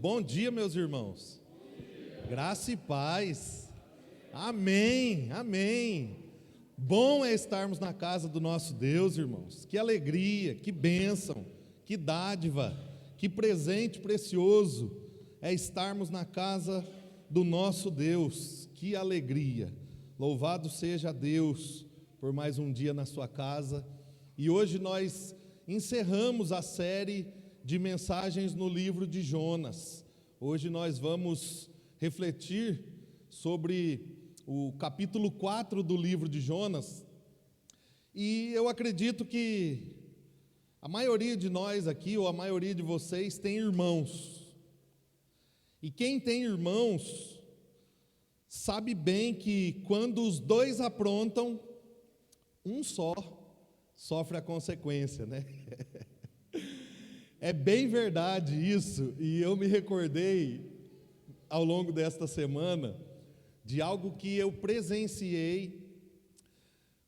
Bom dia, meus irmãos. Graça e paz. Amém, amém. Bom é estarmos na casa do nosso Deus, irmãos. Que alegria, que bênção, que dádiva, que presente precioso é estarmos na casa do nosso Deus. Que alegria. Louvado seja Deus por mais um dia na sua casa. E hoje nós encerramos a série de mensagens no livro de Jonas. Hoje nós vamos refletir sobre o capítulo 4 do livro de Jonas. E eu acredito que a maioria de nós aqui, ou a maioria de vocês, tem irmãos. E quem tem irmãos sabe bem que quando os dois aprontam, um só sofre a consequência, né? É bem verdade isso, e eu me recordei ao longo desta semana de algo que eu presenciei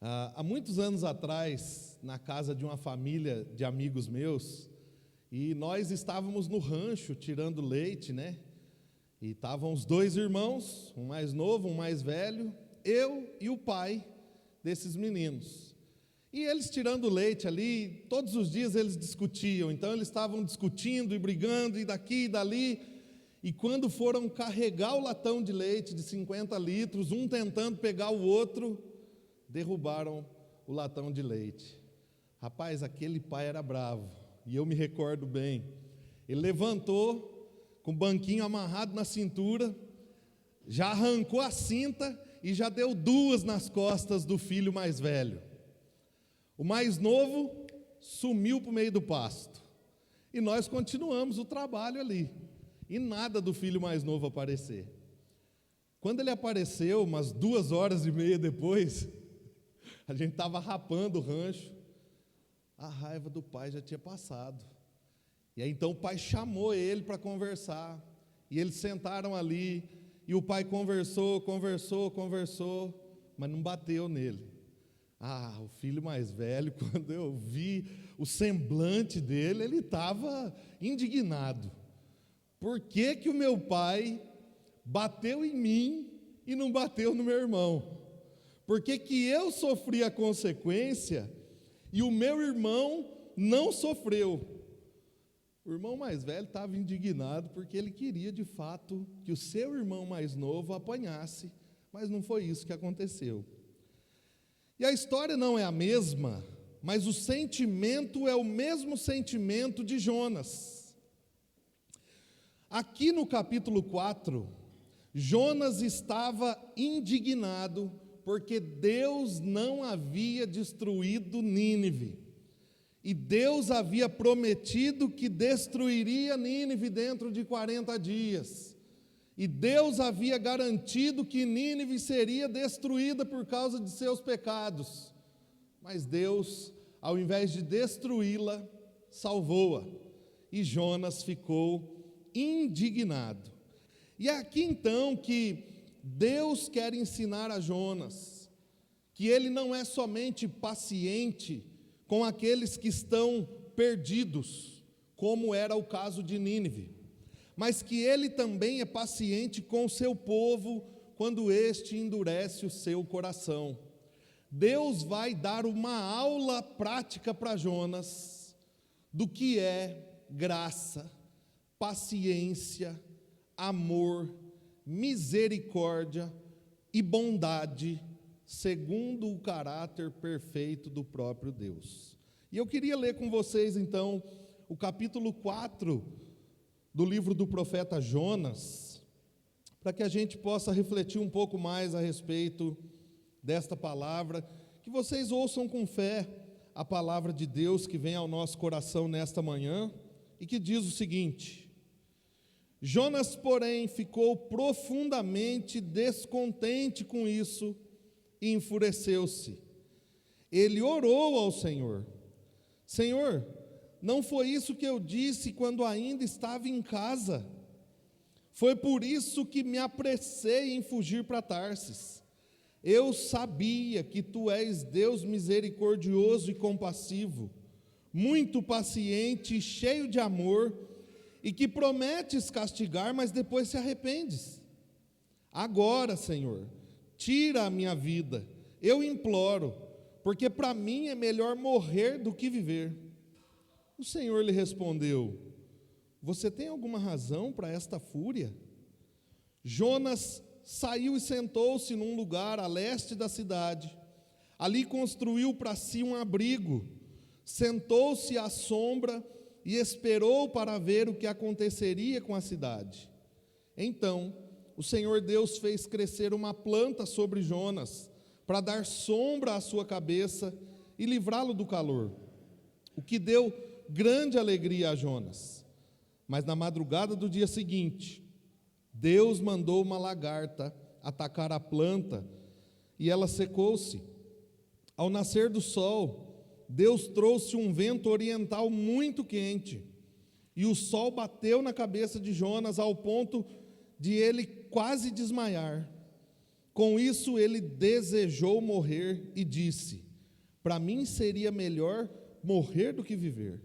há muitos anos atrás, na casa de uma família de amigos meus, e nós estávamos no rancho tirando leite, né? E estavam os dois irmãos, um mais novo, um mais velho, eu e o pai desses meninos. E eles tirando leite ali, todos os dias eles discutiam, então eles estavam discutindo e brigando, e daqui e dali, e quando foram carregar o latão de leite de 50 litros, um tentando pegar o outro, derrubaram o latão de leite. Rapaz, aquele pai era bravo, e eu me recordo bem, ele levantou, com o banquinho amarrado na cintura, já arrancou a cinta, e já deu duas nas costas do filho mais velho. O mais novo sumiu para o meio do pasto. E nós continuamos o trabalho ali. E nada do filho mais novo aparecer. Quando ele apareceu, umas 2h30 depois, a gente estava rapando o rancho. A raiva do pai já tinha passado. E aí então o pai chamou ele para conversar. E eles sentaram ali. E o pai conversou, mas não bateu nele. O filho mais velho, quando eu vi o semblante dele, ele estava indignado. Por que que o meu pai bateu em mim e não bateu no meu irmão? Por que que eu sofri a consequência e o meu irmão não sofreu? O irmão mais velho estava indignado porque ele queria de fato que o seu irmão mais novo apanhasse, mas não foi isso que aconteceu. E a história não é a mesma, mas o sentimento é o mesmo sentimento de Jonas. Aqui no capítulo 4, Jonas estava indignado porque Deus não havia destruído Nínive. E Deus havia prometido que destruiria Nínive dentro de 40 dias. E Deus havia garantido que Nínive seria destruída por causa de seus pecados. Mas Deus, ao invés de destruí-la, salvou-a. E Jonas ficou indignado. E é aqui então que Deus quer ensinar a Jonas que ele não é somente paciente com aqueles que estão perdidos, como era o caso de Nínive, mas que ele também é paciente com o seu povo quando este endurece o seu coração. Deus vai dar uma aula prática para Jonas do que é graça, paciência, amor, misericórdia e bondade, segundo o caráter perfeito do próprio Deus. E eu queria ler com vocês então o capítulo 4 do livro do profeta Jonas, para que a gente possa refletir um pouco mais a respeito desta palavra, que vocês ouçam com fé a palavra de Deus que vem ao nosso coração nesta manhã, e que diz o seguinte: Jonas, porém, ficou profundamente descontente com isso e enfureceu-se. Ele orou ao Senhor: Senhor, não foi isso que eu disse quando ainda estava em casa? Foi por isso que me apressei em fugir para Tarsis. Eu sabia que tu és Deus misericordioso e compassivo, muito paciente e cheio de amor, e que prometes castigar, mas depois se arrependes. Agora, Senhor, tira a minha vida, eu imploro, porque para mim é melhor morrer do que viver. O Senhor lhe respondeu: você tem alguma razão para esta fúria? Jonas saiu e sentou-se num lugar a leste da cidade. Ali construiu para si um abrigo, sentou-se à sombra e esperou para ver o que aconteceria com a cidade. Então, o Senhor Deus fez crescer uma planta sobre Jonas, para dar sombra à sua cabeça e livrá-lo do calor, o que deu grande alegria a Jonas. Mas na madrugada do dia seguinte, Deus mandou uma lagarta atacar a planta e ela secou-se. Ao nascer do sol, Deus trouxe um vento oriental muito quente, e o sol bateu na cabeça de Jonas ao ponto de ele quase desmaiar. Com isso ele desejou morrer e disse: para mim seria melhor morrer do que viver.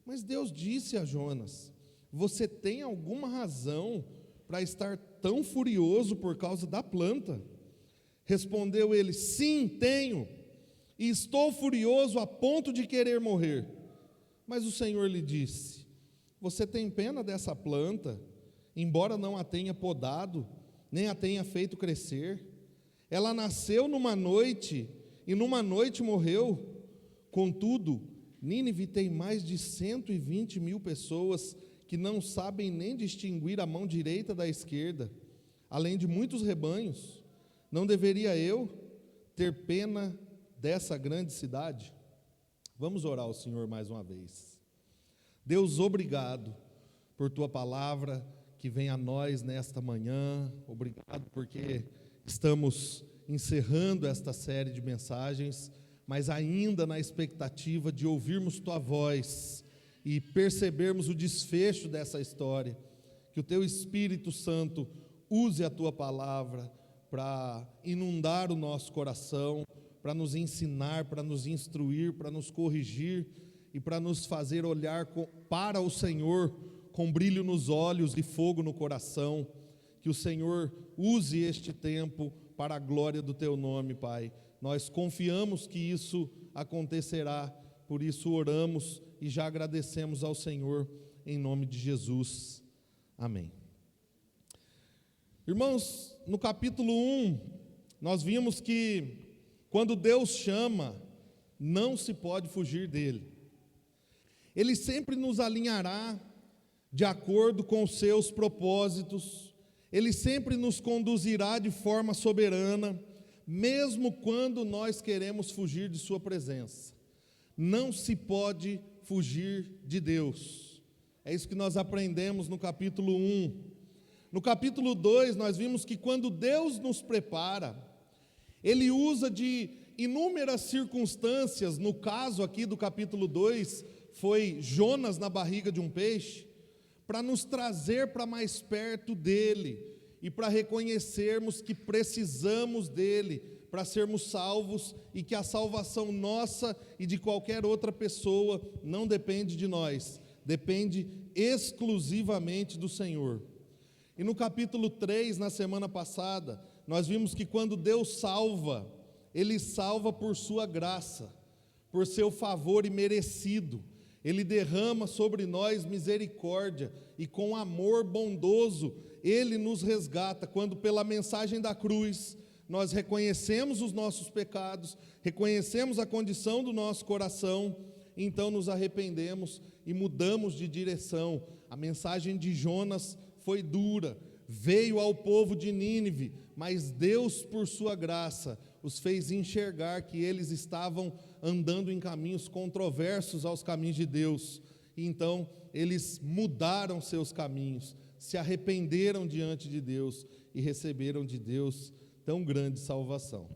Mas Deus disse a Jonas: você tem alguma razão para estar tão furioso por causa da planta? Respondeu ele: sim, tenho, e estou furioso a ponto de querer morrer. Mas o Senhor lhe disse: você tem pena dessa planta, embora não a tenha podado, nem a tenha feito crescer? Ela nasceu numa noite, e numa noite morreu. Contudo, Nínive tem mais de 120.000 pessoas que não sabem nem distinguir a mão direita da esquerda, além de muitos rebanhos. Não deveria eu ter pena dessa grande cidade? Vamos orar ao Senhor mais uma vez. Deus, obrigado por tua palavra que vem a nós nesta manhã. Obrigado porque estamos encerrando esta série de mensagens, mas ainda na expectativa de ouvirmos tua voz e percebermos o desfecho dessa história. Que o teu Espírito Santo use a tua palavra para inundar o nosso coração, para nos ensinar, para nos instruir, para nos corrigir e para nos fazer olhar para o Senhor com brilho nos olhos e fogo no coração. Que o Senhor use este tempo para a glória do teu nome, Pai. Nós confiamos que isso acontecerá, por isso oramos e já agradecemos ao Senhor em nome de Jesus. Amém. Irmãos, no capítulo 1, nós vimos que quando Deus chama, não se pode fugir dele. Ele sempre nos alinhará de acordo com os seus propósitos, ele sempre nos conduzirá de forma soberana, mesmo quando nós queremos fugir de sua presença. Não se pode fugir de Deus. É isso que nós aprendemos no capítulo 1. No capítulo 2, nós vimos que quando Deus nos prepara, Ele usa de inúmeras circunstâncias. No caso aqui do capítulo 2, foi Jonas na barriga de um peixe, para nos trazer para mais perto dEle, e para reconhecermos que precisamos dEle, para sermos salvos, e que a salvação nossa e de qualquer outra pessoa não depende de nós, depende exclusivamente do Senhor. E no capítulo 3, na semana passada, nós vimos que quando Deus salva, Ele salva por sua graça, por seu favor imerecido. Ele derrama sobre nós misericórdia, e com amor bondoso, Ele nos resgata, quando pela mensagem da cruz, nós reconhecemos os nossos pecados, reconhecemos a condição do nosso coração, então nos arrependemos e mudamos de direção. A mensagem de Jonas foi dura, veio ao povo de Nínive, mas Deus, por sua graça, os fez enxergar que eles estavam andando em caminhos controversos aos caminhos de Deus. E então eles mudaram seus caminhos, se arrependeram diante de Deus e receberam de Deus tão grande salvação.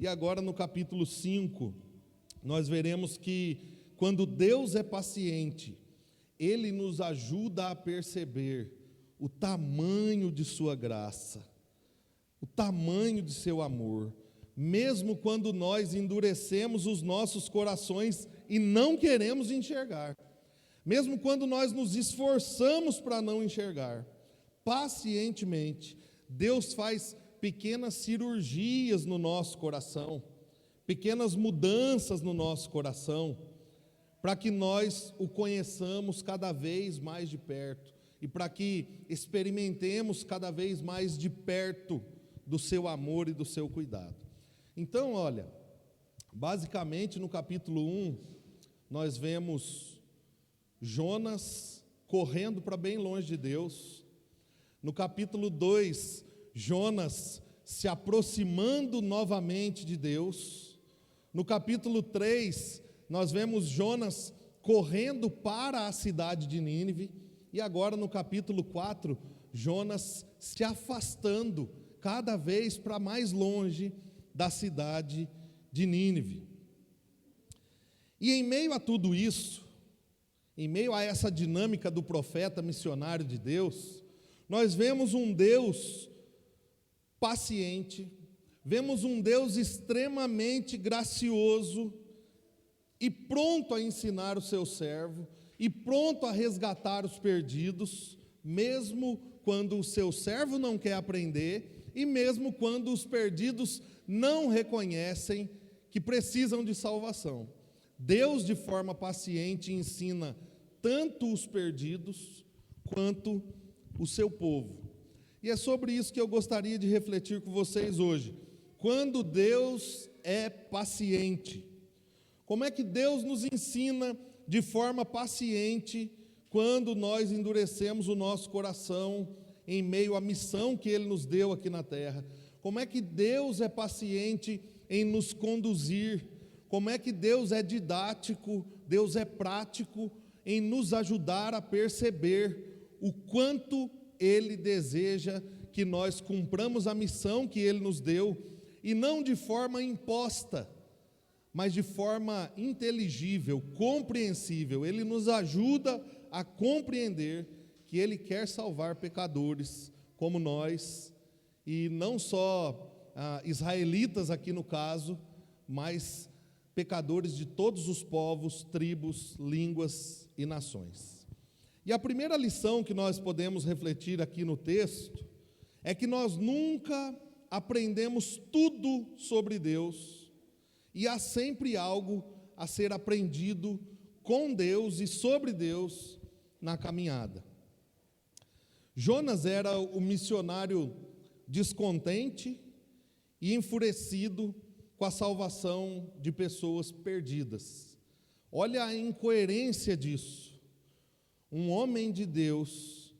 E agora no capítulo 5, nós veremos que quando Deus é paciente, Ele nos ajuda a perceber o tamanho de sua graça, o tamanho de seu amor, mesmo quando nós endurecemos os nossos corações e não queremos enxergar, mesmo quando nós nos esforçamos para não enxergar, pacientemente, Deus faz pequenas cirurgias no nosso coração, pequenas mudanças no nosso coração, para que nós o conheçamos cada vez mais de perto e para que experimentemos cada vez mais de perto do seu amor e do seu cuidado. Então, olha, basicamente no capítulo 1, nós vemos Jonas correndo para bem longe de Deus. No capítulo 2, Jonas se aproximando novamente de Deus. No capítulo 3, nós vemos Jonas correndo para a cidade de Nínive. E agora no capítulo 4, Jonas se afastando cada vez para mais longe da cidade de Nínive. E em meio a tudo isso, em meio a essa dinâmica do profeta missionário de Deus, nós vemos um Deus paciente, vemos um Deus extremamente gracioso e pronto a ensinar o seu servo, e pronto a resgatar os perdidos, mesmo quando o seu servo não quer aprender, e mesmo quando os perdidos não reconhecem que precisam de salvação. Deus, de forma paciente, ensina tanto os perdidos, quanto o seu povo. E é sobre isso que eu gostaria de refletir com vocês hoje. Quando Deus é paciente, como é que Deus nos ensina de forma paciente quando nós endurecemos o nosso coração em meio à missão que Ele nos deu aqui na terra? Como é que Deus é paciente em nos conduzir? Como é que Deus é didático, Deus é prático em nos ajudar a perceber o quanto Ele deseja que nós cumpramos a missão que Ele nos deu, e não de forma imposta, mas de forma inteligível, compreensível. Ele nos ajuda a compreender que Ele quer salvar pecadores como nós, e não só israelitas aqui no caso, mas pecadores de todos os povos, tribos, línguas e nações. E a primeira lição que nós podemos refletir aqui no texto é que nós nunca aprendemos tudo sobre Deus, e há sempre algo a ser aprendido com Deus e sobre Deus na caminhada. Jonas era o missionário descontente e enfurecido com a salvação de pessoas perdidas. Olha a incoerência disso. Um homem de Deus,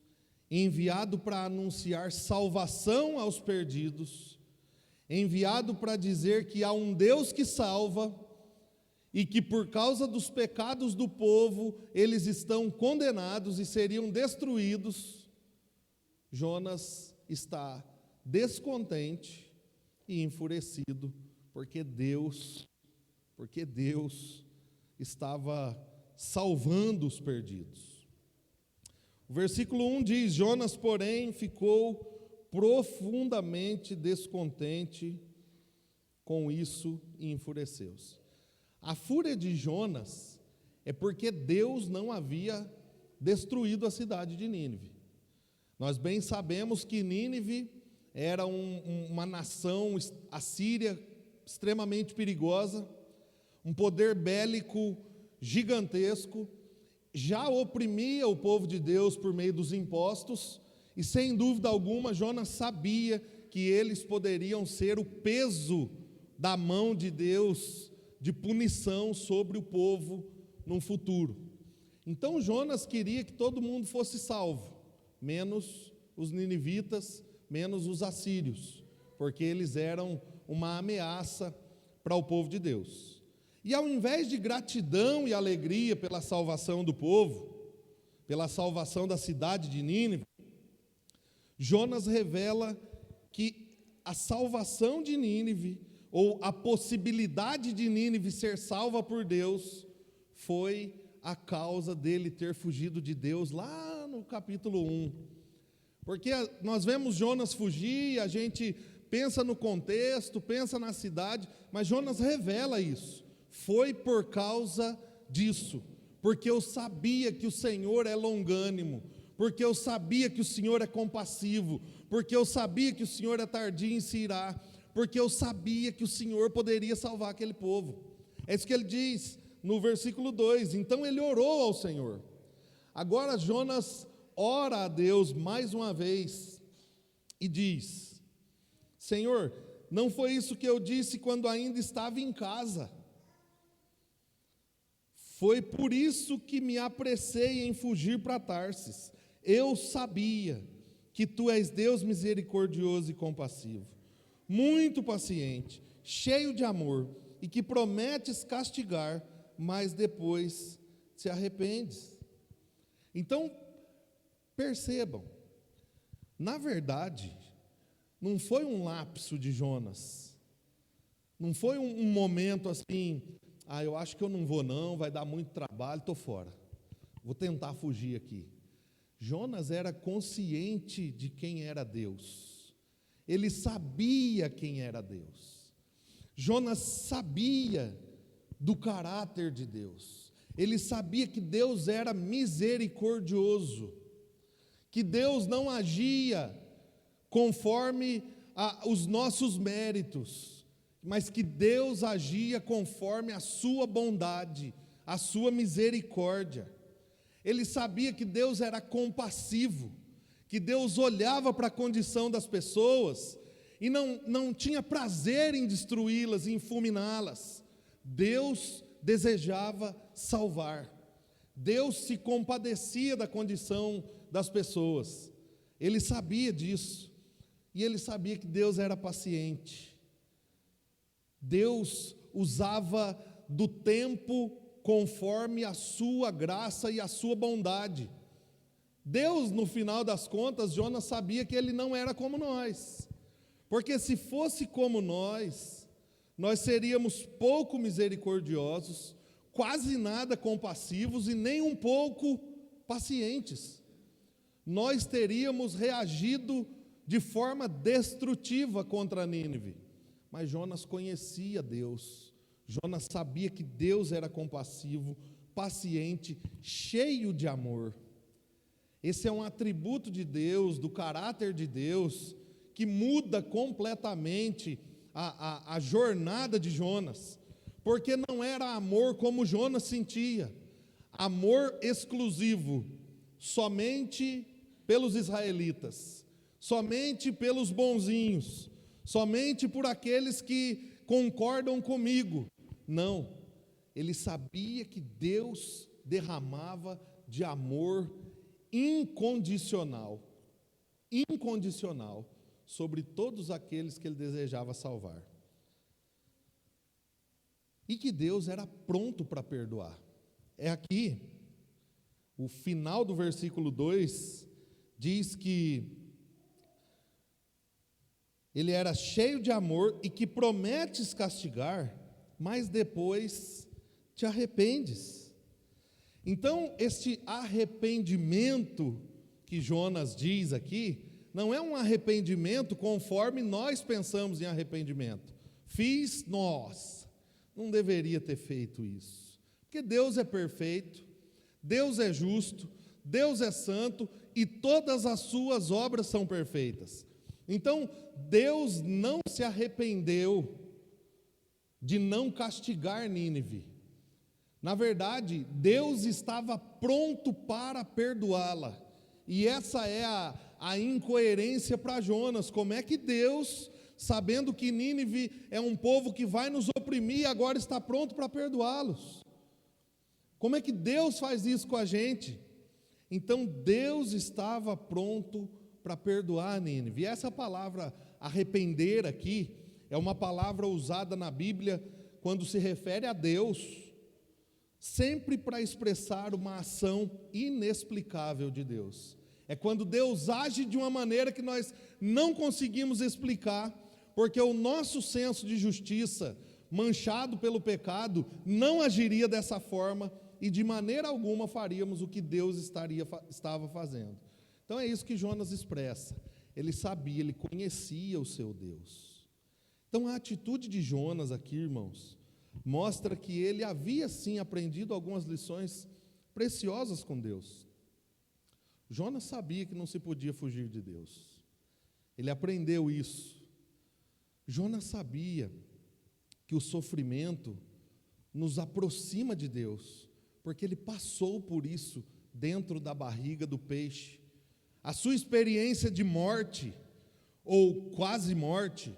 enviado para anunciar salvação aos perdidos, enviado para dizer que há um Deus que salva, e que por causa dos pecados do povo, eles estão condenados e seriam destruídos. Jonas está descontente e enfurecido, porque Deus estava salvando os perdidos. O versículo 1 diz: Jonas, porém, ficou profundamente descontente com isso e enfureceu-se. A fúria de Jonas é porque Deus não havia destruído a cidade de Nínive. Nós bem sabemos que Nínive era uma nação assíria extremamente perigosa, um poder bélico gigantesco, já oprimia o povo de Deus por meio dos impostos, e sem dúvida alguma Jonas sabia que eles poderiam ser o peso da mão de Deus de punição sobre o povo no futuro. Então Jonas queria que todo mundo fosse salvo, menos os ninivitas, menos os assírios, porque eles eram uma ameaça para o povo de Deus. E ao invés de gratidão e alegria pela salvação do povo, pela salvação da cidade de Nínive, Jonas revela que a salvação de Nínive, ou a possibilidade de Nínive ser salva por Deus, foi a causa dele ter fugido de Deus lá no capítulo 1. Porque nós vemos Jonas fugir, a gente pensa no contexto, pensa na cidade, mas Jonas revela isso. Foi por causa disso, porque eu sabia que o Senhor é longânimo, porque eu sabia que o Senhor é compassivo, porque eu sabia que o Senhor é tardio em se irar, porque eu sabia que o Senhor poderia salvar aquele povo. É isso que ele diz no versículo 2. Então ele orou ao Senhor. Agora Jonas ora a Deus mais uma vez e diz: Senhor, não foi isso que eu disse quando ainda estava em casa. Foi por isso que me apressei em fugir para Tarsis. Eu sabia que tu és Deus misericordioso e compassivo, muito paciente, cheio de amor, e que prometes castigar, mas depois se arrependes. Então, percebam, na verdade, não foi um lapso de Jonas, não foi um momento assim, eu acho que eu não vou não, vai dar muito trabalho, estou fora, vou tentar fugir aqui. Jonas era consciente de quem era Deus, ele sabia quem era Deus. Jonas sabia do caráter de Deus, ele sabia que Deus era misericordioso, que Deus não agia conforme os nossos méritos, mas que Deus agia conforme a sua bondade, a sua misericórdia. Ele sabia que Deus era compassivo, que Deus olhava para a condição das pessoas e não tinha prazer em destruí-las, em fulminá-las. Deus desejava salvar, Deus se compadecia da condição das pessoas. Ele sabia disso, e ele sabia que Deus era paciente. Deus usava do tempo conforme a sua graça e a sua bondade. Deus, no final das contas, Jonas sabia que ele não era como nós, porque se fosse como nós seríamos pouco misericordiosos, quase nada compassivos e nem um pouco pacientes. Nós teríamos reagido de forma destrutiva contra Nínive. Mas Jonas conhecia Deus, Jonas sabia que Deus era compassivo, paciente, cheio de amor. Esse é um atributo de Deus, do caráter de Deus, que muda completamente a jornada de Jonas, porque não era amor como Jonas sentia, amor exclusivo, somente pelos israelitas, somente pelos bonzinhos, somente por aqueles que concordam comigo. Não, ele sabia que Deus derramava de amor incondicional sobre todos aqueles que ele desejava salvar. E que Deus era pronto para perdoar. É aqui, o final do versículo 2, diz que ele era cheio de amor e que prometes castigar, mas depois te arrependes. Então, este arrependimento que Jonas diz aqui, não é um arrependimento conforme nós pensamos em arrependimento. Fiz, não deveria ter feito isso, porque Deus é perfeito, Deus é justo, Deus é santo e todas as suas obras são perfeitas. Então, Deus não se arrependeu de não castigar Nínive. Na verdade, Deus estava pronto para perdoá-la. E essa é a incoerência para Jonas. Como é que Deus, sabendo que Nínive é um povo que vai nos oprimir, agora está pronto para perdoá-los? Como é que Deus faz isso com a gente? Então, Deus estava pronto para perdoar Nínive. E essa palavra arrepender aqui é uma palavra usada na Bíblia quando se refere a Deus, sempre para expressar uma ação inexplicável de Deus. É quando Deus age de uma maneira que nós não conseguimos explicar, porque o nosso senso de justiça, manchado pelo pecado, não agiria dessa forma e de maneira alguma faríamos o que Deus estava fazendo. Então é isso que Jonas expressa. Ele sabia, ele conhecia o seu Deus. Então a atitude de Jonas aqui, irmãos, mostra que ele havia sim aprendido algumas lições preciosas com Deus. Jonas sabia que não se podia fugir de Deus. Ele aprendeu isso. Jonas sabia que o sofrimento nos aproxima de Deus, porque ele passou por isso dentro da barriga do peixe. A sua experiência de morte, ou quase morte,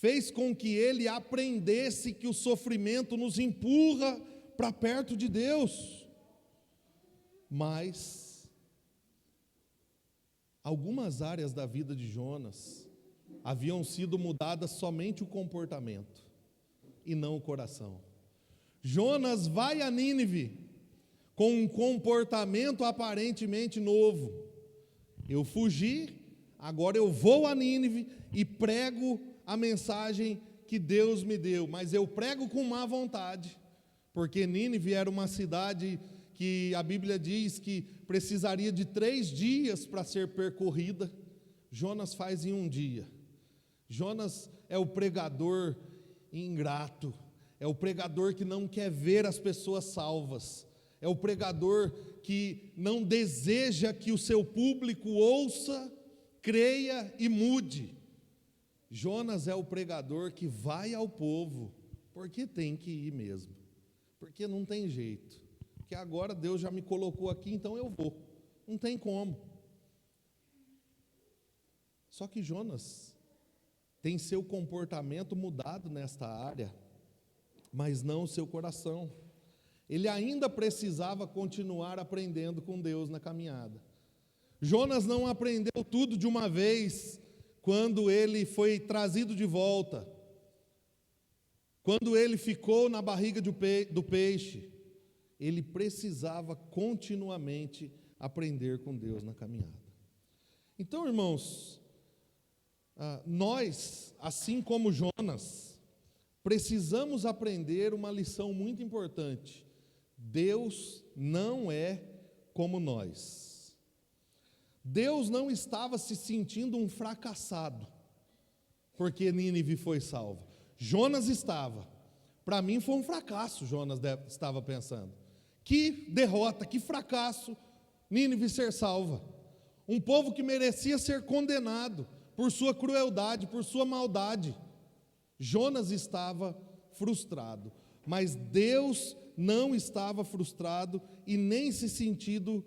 fez com que ele aprendesse que o sofrimento nos empurra para perto de Deus. Mas algumas áreas da vida de Jonas haviam sido mudadas somente o comportamento e não o coração. Jonas vai a Nínive com um comportamento aparentemente novo. Eu fugi, agora eu vou a Nínive e prego a mensagem que Deus me deu, mas eu prego com má vontade, porque Nínive era uma cidade que a Bíblia diz que precisaria de 3 dias para ser percorrida. Jonas faz em 1 dia. Jonas é o pregador ingrato, é o pregador que não quer ver as pessoas salvas, é o pregador que não deseja que o seu público ouça, creia e mude. Jonas é o pregador que vai ao povo, porque tem que ir mesmo, porque não tem jeito, porque agora Deus já me colocou aqui, então eu vou, não tem como. Só que Jonas tem seu comportamento mudado nesta área, mas não o seu coração. Ele ainda precisava continuar aprendendo com Deus na caminhada. Jonas não aprendeu tudo de uma vez, quando ele foi trazido de volta, quando ele ficou na barriga do peixe. Ele precisava continuamente aprender com Deus na caminhada. Então, irmãos, nós, assim como Jonas, precisamos aprender uma lição muito importante. Deus não é como nós. Deus não estava se sentindo um fracassado, porque Nínive foi salva. Jonas estava. Para mim foi um fracasso, Jonas estava pensando. Que derrota, que fracasso, Nínive ser salva. Um povo que merecia ser condenado por sua crueldade, por sua maldade. Jonas estava frustrado, mas Deus não estava frustrado e nem se sentindo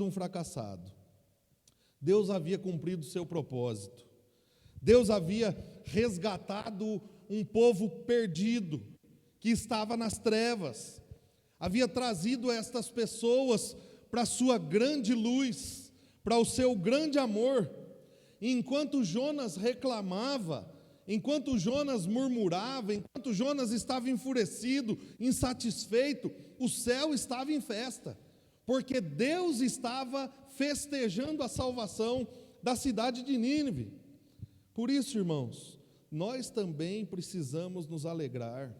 um fracassado. Deus havia cumprido o seu propósito. Deus havia resgatado um povo perdido, que estava nas trevas. Havia trazido estas pessoas para a sua grande luz, para o seu grande amor. E enquanto Jonas reclamava, enquanto Jonas murmurava, enquanto Jonas estava enfurecido, insatisfeito, o céu estava em festa, porque Deus estava festejando a salvação da cidade de Nínive. Por isso, irmãos, nós também precisamos nos alegrar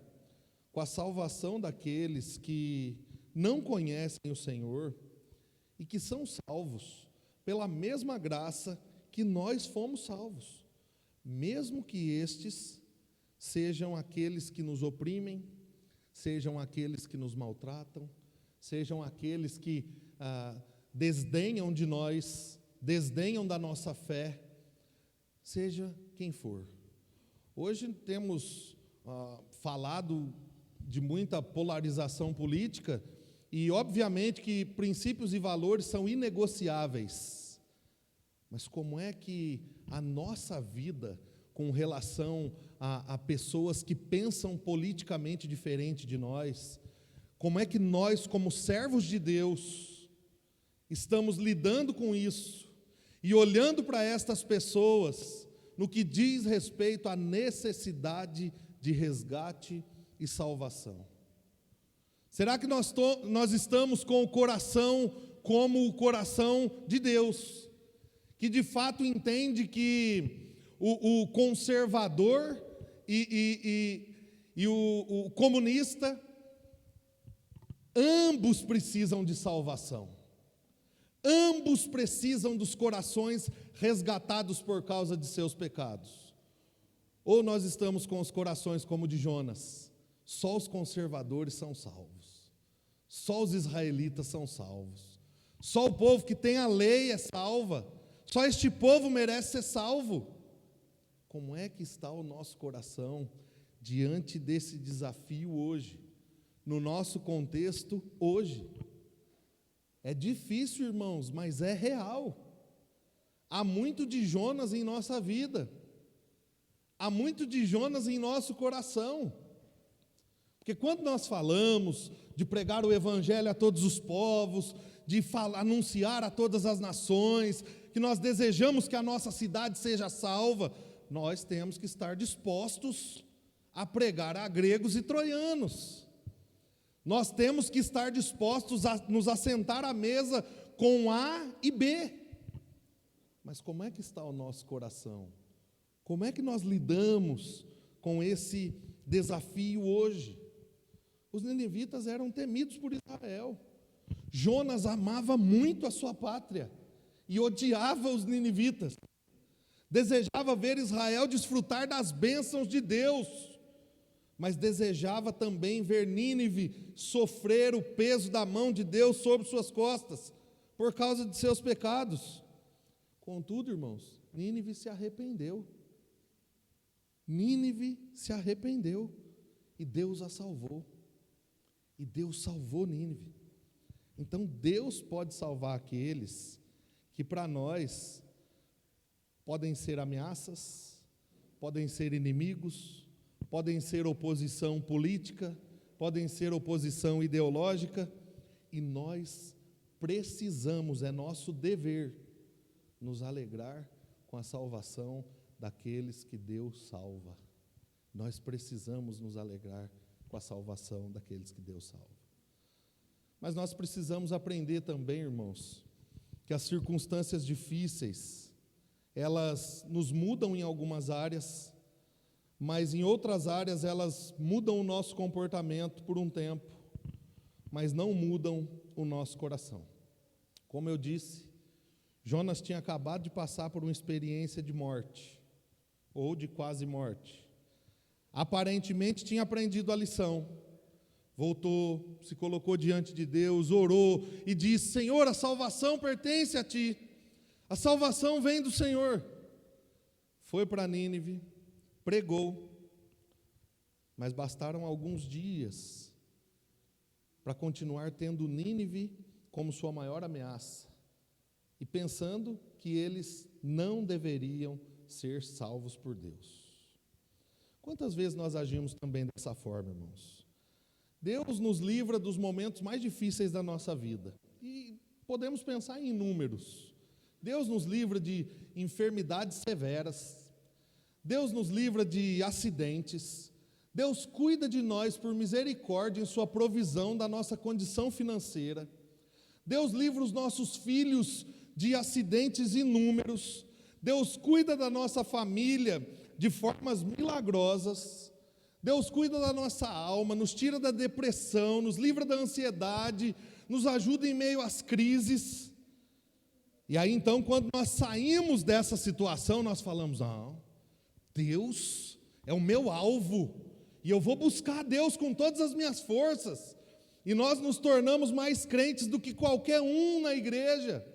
com a salvação daqueles que não conhecem o Senhor e que são salvos pela mesma graça que nós fomos salvos, mesmo que estes sejam aqueles que nos oprimem, sejam aqueles que nos maltratam, sejam aqueles que desdenham de nós, desdenham da nossa fé, seja quem for. Hoje temos falado de muita polarização política, e obviamente que princípios e valores são inegociáveis, mas como é que a nossa vida com relação a pessoas que pensam politicamente diferente de nós, como é que nós, como servos de Deus, estamos lidando com isso e olhando para estas pessoas no que diz respeito à necessidade de resgate e salvação? Será que nós estamos com o coração como o coração de Deus, que de fato entende que o conservador e o comunista, ambos precisam de salvação? Ambos precisam dos corações resgatados por causa de seus pecados. Ou nós estamos com os corações como o de Jonas, só os conservadores são salvos, Só os israelitas são salvos. Só o povo que tem a lei é salva. Só este povo merece ser salvo. Como é que está o nosso coração diante desse desafio hoje? No nosso contexto hoje? É difícil, irmãos, mas é real. Há muito de Jonas em nossa vida. Há muito de Jonas em nosso coração. Porque quando nós falamos de pregar o evangelho a todos os povos, de anunciar a todas as nações, que nós desejamos que a nossa cidade seja salva, nós temos que estar dispostos a pregar a gregos e troianos. Nós temos que estar dispostos a nos assentar à mesa com A e B. Mas como é que está o nosso coração? Como é que nós lidamos com esse desafio hoje? Os ninivitas eram temidos por Israel. Jonas amava muito a sua pátria e odiava os ninivitas. Desejava ver Israel desfrutar das bênçãos de Deus, mas desejava também ver Nínive sofrer o peso da mão de Deus sobre suas costas, por causa de seus pecados. Contudo, irmãos, Nínive se arrependeu. Nínive se arrependeu e Deus a salvou. E Deus salvou Nínive. Então Deus pode salvar aqueles que para nós podem ser ameaças, podem ser inimigos, podem ser oposição política, podem ser oposição ideológica, e nós precisamos, é nosso dever, nos alegrar com a salvação daqueles que Deus salva. Nós precisamos nos alegrar com a salvação daqueles que Deus salva. Mas nós precisamos aprender também, irmãos, que as circunstâncias difíceis, elas nos mudam em algumas áreas, mas em outras áreas elas mudam o nosso comportamento por um tempo, mas não mudam o nosso coração. Como eu disse, Jonas tinha acabado de passar por uma experiência de morte, ou de quase morte. Aparentemente tinha aprendido a lição, voltou, se colocou diante de Deus, orou e disse: Senhor, a salvação pertence a Ti, a salvação vem do Senhor. Foi para Nínive, pregou, mas bastaram alguns dias para continuar tendo Nínive como sua maior ameaça, e pensando que eles não deveriam ser salvos por Deus. Quantas vezes nós agimos também dessa forma, irmãos? Deus nos livra dos momentos mais difíceis da nossa vida, e podemos pensar em inúmeros. Deus nos livra de enfermidades severas, Deus nos livra de acidentes, Deus cuida de nós por misericórdia em sua provisão da nossa condição financeira, Deus livra os nossos filhos de acidentes inúmeros, Deus cuida da nossa família de formas milagrosas, Deus cuida da nossa alma, nos tira da depressão, nos livra da ansiedade, nos ajuda em meio às crises. E aí então, quando nós saímos dessa situação, nós falamos: não, Deus é o meu alvo, e eu vou buscar Deus com todas as minhas forças. E nós nos tornamos mais crentes do que qualquer um na igreja.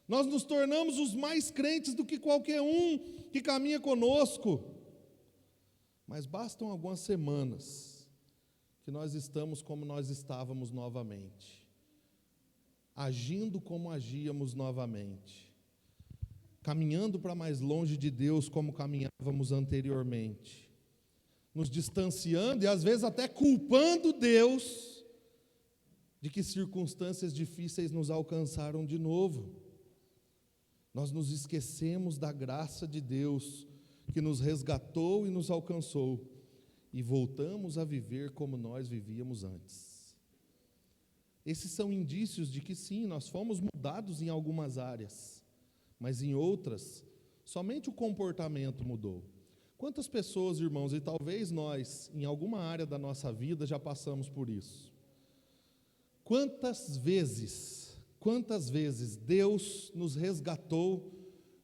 Nós nos tornamos os mais crentes do que qualquer um que caminha conosco. Mas bastam algumas semanas que nós estamos como nós estávamos novamente, agindo como agíamos novamente, caminhando para mais longe de Deus como caminhávamos anteriormente, nos distanciando e às vezes até culpando Deus de que circunstâncias difíceis nos alcançaram de novo. Nós nos esquecemos da graça de Deus que nos resgatou e nos alcançou, e voltamos a viver como nós vivíamos antes. Esses são indícios de que sim, nós fomos mudados em algumas áreas, mas em outras, somente o comportamento mudou. Quantas pessoas, irmãos, e talvez nós, em alguma área da nossa vida, já passamos por isso? Quantas vezes Deus nos resgatou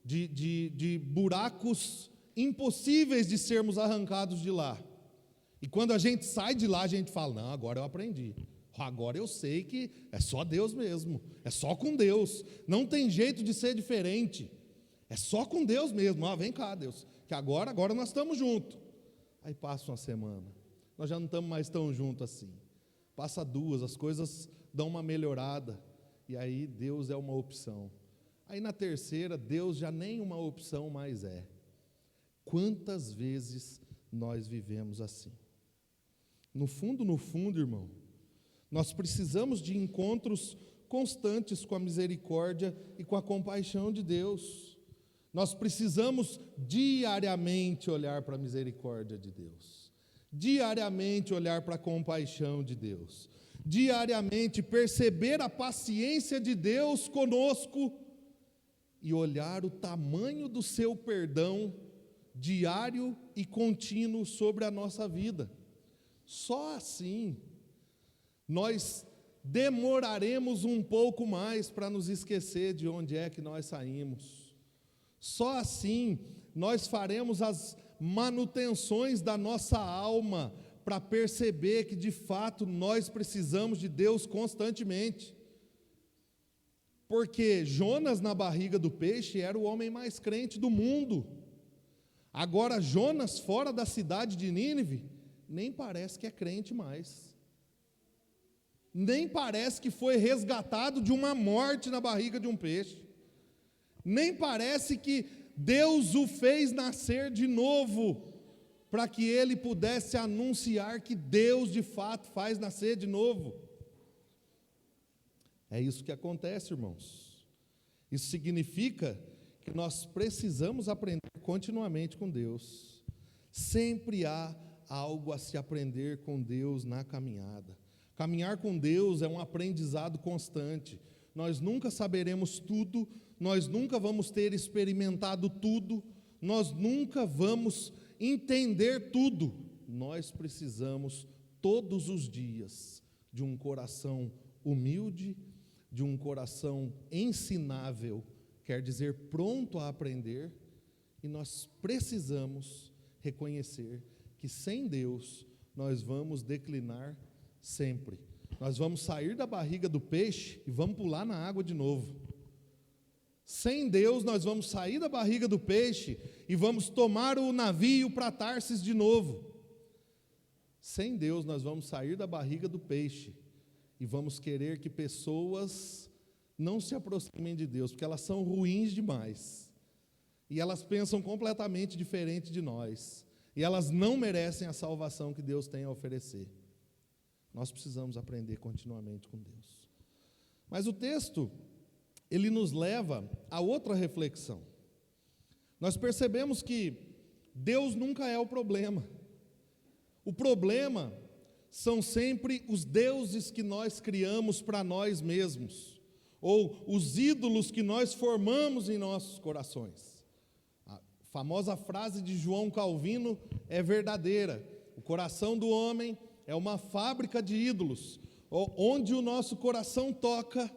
de buracos impossíveis de sermos arrancados de lá, e quando a gente sai de lá, a gente fala: não, agora eu aprendi, Agora eu sei que é só Deus mesmo, é só com Deus, não tem jeito de ser diferente, é só com Deus mesmo. Vem cá, Deus, que agora nós estamos juntos. Aí passa uma semana, nós já não estamos mais tão juntos assim. Passa duas, as coisas dão uma melhorada, e aí Deus é uma opção. Aí na terceira, Deus já nem uma opção mais é. Quantas vezes nós vivemos assim? No fundo, irmão, nós precisamos de encontros constantes com a misericórdia e com a compaixão de Deus. Nós precisamos diariamente olhar para a misericórdia de Deus, diariamente olhar para a compaixão de Deus, diariamente perceber a paciência de Deus conosco e olhar o tamanho do seu perdão diário e contínuo sobre a nossa vida. Só assim nós demoraremos um pouco mais para nos esquecer de onde é que nós saímos. Só assim nós faremos as manutenções da nossa alma para perceber que de fato nós precisamos de Deus constantemente. Porque Jonas na barriga do peixe era o homem mais crente do mundo. Agora Jonas fora da cidade de Nínive nem parece que é crente mais. Nem parece que foi resgatado de uma morte na barriga de um peixe. Nem parece que Deus o fez nascer de novo, para que ele pudesse anunciar que Deus de fato faz nascer de novo. É isso que acontece, irmãos. Isso significa que nós precisamos aprender continuamente com Deus. Sempre há algo a se aprender com Deus na caminhada. Caminhar com Deus é um aprendizado constante. Nós nunca saberemos tudo, nós nunca vamos ter experimentado tudo, nós nunca vamos entender tudo. Nós precisamos todos os dias de um coração humilde, de um coração ensinável, quer dizer, pronto a aprender, e nós precisamos reconhecer que sem Deus nós vamos declinar sempre. Nós vamos sair da barriga do peixe e vamos pular na água de novo. Sem Deus nós vamos sair da barriga do peixe e vamos tomar o navio para Tarsis de novo. Sem Deus nós vamos sair da barriga do peixe e vamos querer que pessoas não se aproximem de Deus, porque elas são ruins demais. E elas pensam completamente diferente de nós. E elas não merecem a salvação que Deus tem a oferecer. Nós precisamos aprender continuamente com Deus. Mas o texto, ele nos leva a outra reflexão. Nós percebemos que Deus nunca é o problema. O problema são sempre os deuses que nós criamos para nós mesmos, ou os ídolos que nós formamos em nossos corações. A famosa frase de João Calvino é verdadeira: o coração do homem é uma fábrica de ídolos, onde o nosso coração toca,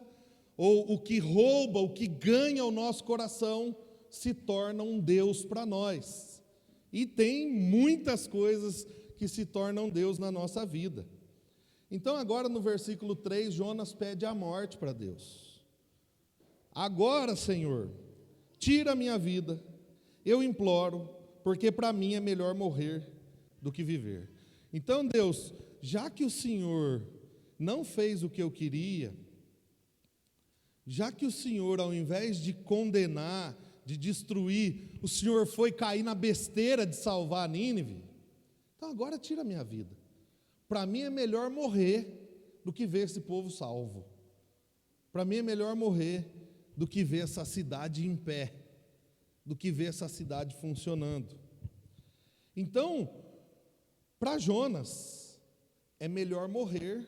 ou o que rouba, o que ganha o nosso coração, se torna um Deus para nós. E tem muitas coisas que se tornam Deus na nossa vida. Então agora no versículo 3, Jonas pede a morte para Deus. Agora, Senhor, tira a minha vida, eu imploro, porque para mim é melhor morrer do que viver. Então, Deus, já que o Senhor não fez o que eu queria, já que o Senhor, ao invés de condenar, de destruir, o Senhor foi cair na besteira de salvar Nínive, então agora tira a minha vida. Para mim é melhor morrer do que ver esse povo salvo. Para mim é melhor morrer do que ver essa cidade em pé, do que ver essa cidade funcionando. Então, para Jonas, é melhor morrer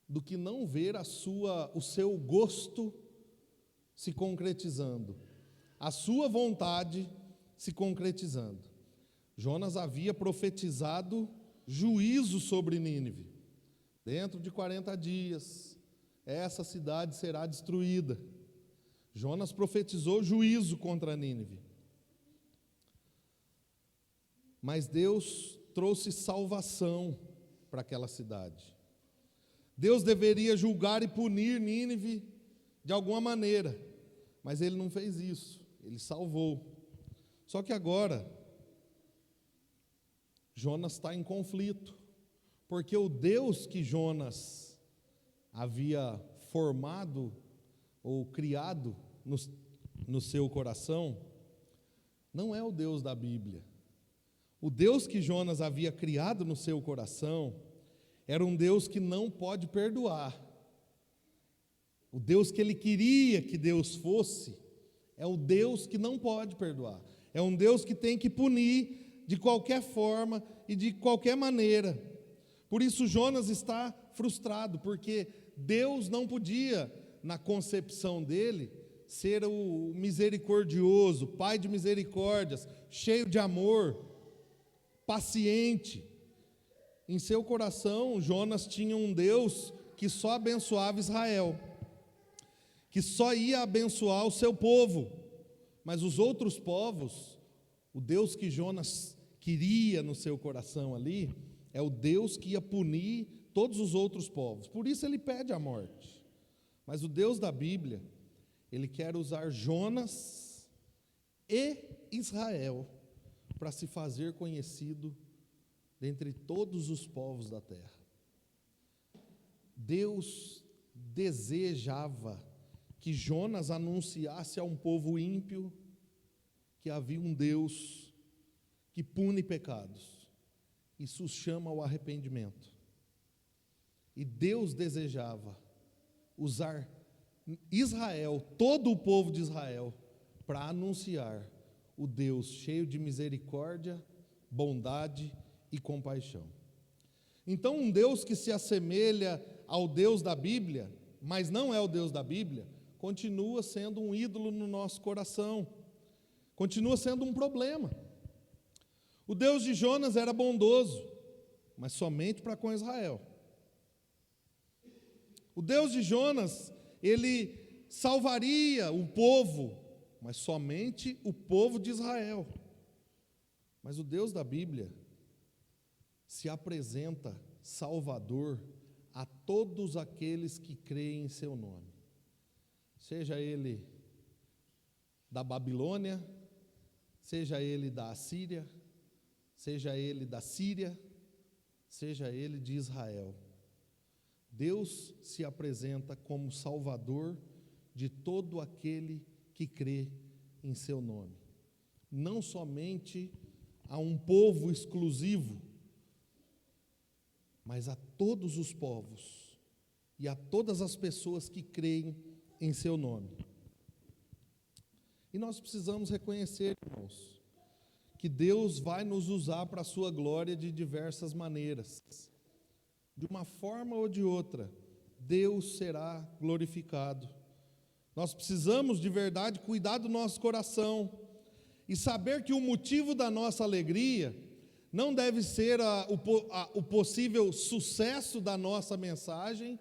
do que não ver o seu gosto se concretizando, a sua vontade se concretizando. Jonas havia profetizado juízo sobre Nínive. Dentro de 40 dias, essa cidade será destruída. Jonas profetizou juízo contra Nínive. Mas Deus trouxe salvação para aquela cidade. Deus deveria julgar e punir Nínive de alguma maneira, mas ele não fez isso, ele salvou. Só que agora, Jonas está em conflito, porque o Deus que Jonas havia formado ou criado no seu coração, não é o Deus da Bíblia. O Deus que Jonas havia criado no seu coração era um Deus que não pode perdoar. O Deus que ele queria que Deus fosse é o Deus que não pode perdoar. É um Deus que tem que punir de qualquer forma e de qualquer maneira. Por isso Jonas está frustrado, porque Deus não podia, na concepção dele, ser o misericordioso, Pai de misericórdias, cheio de amor, paciente. Em seu coração, Jonas tinha um Deus que só abençoava Israel, que só ia abençoar o seu povo, mas os outros povos, o Deus que Jonas queria no seu coração ali, é o Deus que ia punir todos os outros povos. Por isso ele pede a morte. Mas o Deus da Bíblia, ele quer usar Jonas e Israel para se fazer conhecido dentre todos os povos da terra. Deus desejava que Jonas anunciasse a um povo ímpio que havia um Deus que pune pecados. Isso chama o arrependimento. E Deus desejava usar Israel, todo o povo de Israel, para anunciar o Deus cheio de misericórdia, bondade e compaixão. Então, um Deus que se assemelha ao Deus da Bíblia, mas não é o Deus da Bíblia, continua sendo um ídolo no nosso coração, continua sendo um problema. O Deus de Jonas era bondoso, mas somente para com Israel. O Deus de Jonas, ele salvaria o povo, mas somente o povo de Israel. Mas o Deus da Bíblia se apresenta Salvador a todos aqueles que creem em seu nome. Seja ele da Babilônia, seja ele da Assíria, seja ele da Síria, seja ele de Israel. Deus se apresenta como Salvador de todo aquele que crê em seu nome. Não somente a um povo exclusivo, mas a todos os povos e a todas as pessoas que creem em seu nome. E nós precisamos reconhecer, irmãos, que Deus vai nos usar para a sua glória de diversas maneiras. De uma forma ou de outra, Deus será glorificado. Nós precisamos de verdade cuidar do nosso coração e saber que o motivo da nossa alegria não deve ser o possível sucesso da nossa mensagem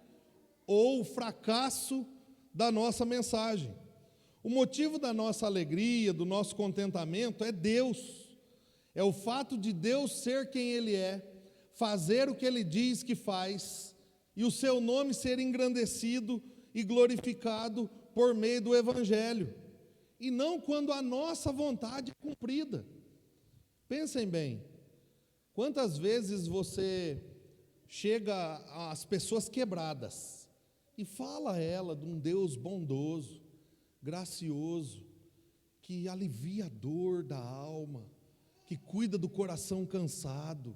ou o fracasso da nossa mensagem. O motivo da nossa alegria, do nosso contentamento é Deus. É o fato de Deus ser quem Ele é, fazer o que Ele diz que faz, e o seu nome ser engrandecido e glorificado por meio do Evangelho, e não quando a nossa vontade é cumprida. Pensem bem, quantas vezes você chega às pessoas quebradas e fala a ela de um Deus bondoso, gracioso, que alivia a dor da alma, que cuida do coração cansado,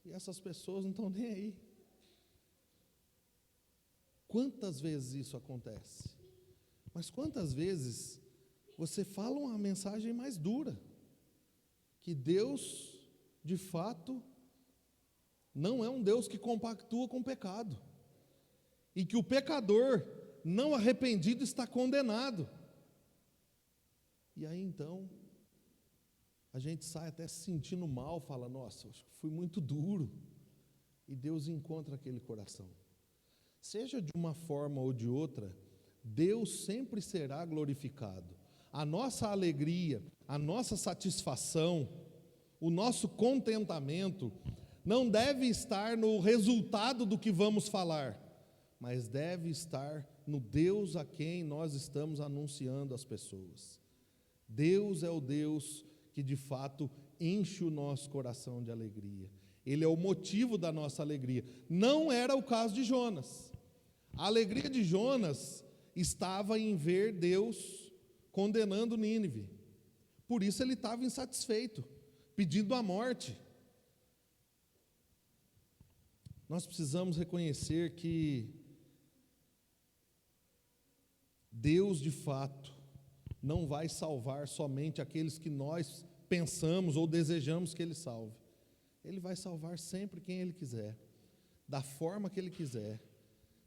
e essas pessoas não estão nem aí. Quantas vezes isso acontece? Mas quantas vezes você fala uma mensagem mais dura, que Deus, de fato, não é um Deus que compactua com o pecado, e que o pecador não arrependido está condenado. E aí então, a gente sai até se sentindo mal, fala, nossa, acho que fui muito duro, e Deus encontra aquele coração. Seja de uma forma ou de outra, Deus sempre será glorificado. A nossa alegria, a nossa satisfação, o nosso contentamento não deve estar no resultado do que vamos falar, mas deve estar no Deus a quem nós estamos anunciando às pessoas. Deus é o Deus que de fato enche o nosso coração de alegria. Ele é o motivo da nossa alegria. Não era o caso de Jonas. A alegria de Jonas estava em ver Deus condenando Nínive. Por isso ele estava insatisfeito, pedindo a morte. Nós precisamos reconhecer que Deus, de fato, não vai salvar somente aqueles que nós pensamos ou desejamos que Ele salve. Ele vai salvar sempre quem Ele quiser, da forma que Ele quiser,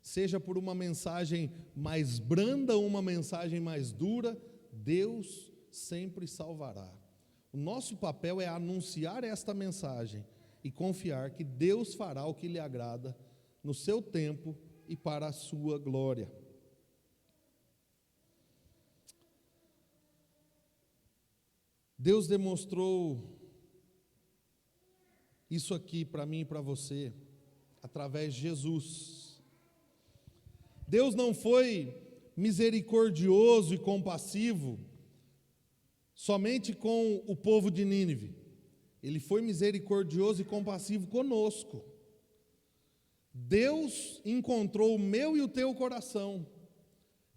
seja por uma mensagem mais branda ou uma mensagem mais dura, Deus sempre salvará. O nosso papel é anunciar esta mensagem e confiar que Deus fará o que lhe agrada no seu tempo e para a sua glória. Deus demonstrou isso aqui para mim e para você, através de Jesus. Deus não foi misericordioso e compassivo somente com o povo de Nínive. Ele foi misericordioso e compassivo conosco. Deus encontrou o meu e o teu coração,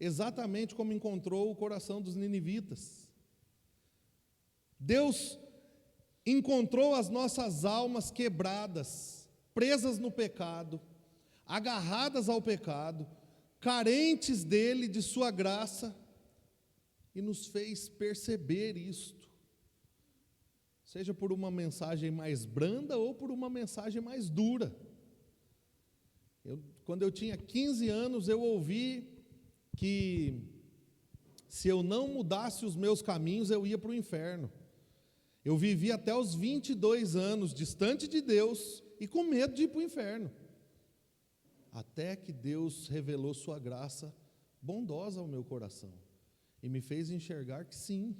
exatamente como encontrou o coração dos ninivitas. Deus encontrou as nossas almas quebradas, presas no pecado, agarradas ao pecado, carentes dele, de sua graça, e nos fez perceber isto, seja por uma mensagem mais branda ou por uma mensagem mais dura. Quando eu tinha 15 anos, eu ouvi que se eu não mudasse os meus caminhos, eu ia para o inferno. Eu vivi até os 22 anos distante de Deus e com medo de ir para o inferno. Até que Deus revelou sua graça bondosa ao meu coração e me fez enxergar que sim,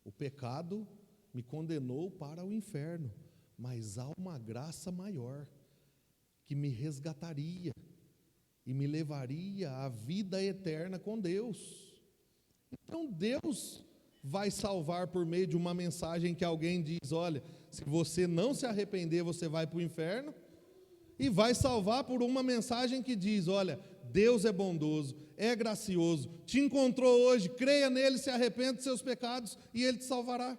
o pecado me condenou para o inferno, mas há uma graça maior que me resgataria e me levaria à vida eterna com Deus. Então Deus vai salvar por meio de uma mensagem que alguém diz: olha, se você não se arrepender, você vai para o inferno. E vai salvar por uma mensagem que diz: olha, Deus é bondoso, é gracioso, te encontrou hoje, creia nele, se arrependa dos seus pecados e ele te salvará.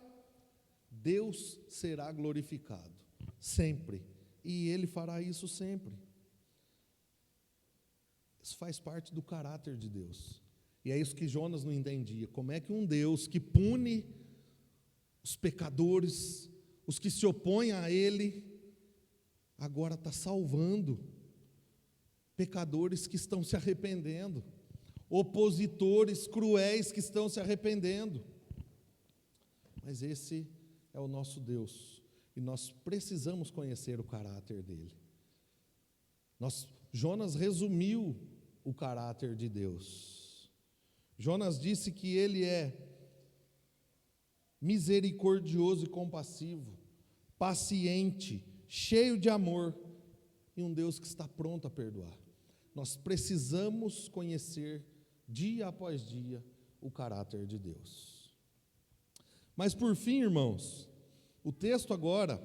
Deus será glorificado sempre, e ele fará isso sempre. Isso faz parte do caráter de Deus. E é isso que Jonas não entendia. Como é que um Deus que pune os pecadores, os que se opõem a Ele, agora está salvando pecadores que estão se arrependendo, opositores cruéis que estão se arrependendo. Mas esse é o nosso Deus, e nós precisamos conhecer o caráter dele. Jonas resumiu o caráter de Deus. Jonas disse que ele é misericordioso e compassivo, paciente, cheio de amor, e um Deus que está pronto a perdoar. Nós precisamos conhecer dia após dia o caráter de Deus. Mas por fim, irmãos, o texto agora,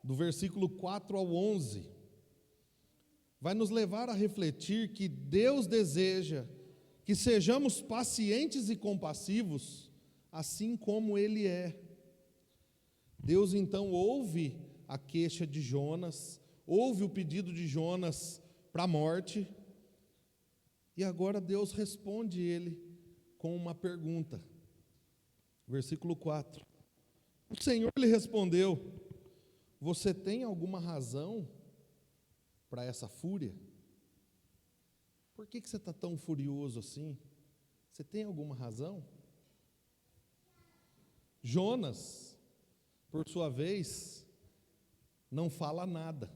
do versículo 4 ao 11, vai nos levar a refletir que Deus deseja que sejamos pacientes e compassivos, assim como Ele é. Deus então ouve a queixa de Jonas, ouve o pedido de Jonas para a morte, e agora Deus responde ele com uma pergunta. Versículo 4. O Senhor lhe respondeu: você tem alguma razão para essa fúria? Por que você está tão furioso assim? Você tem alguma razão? Jonas, por sua vez, não fala nada.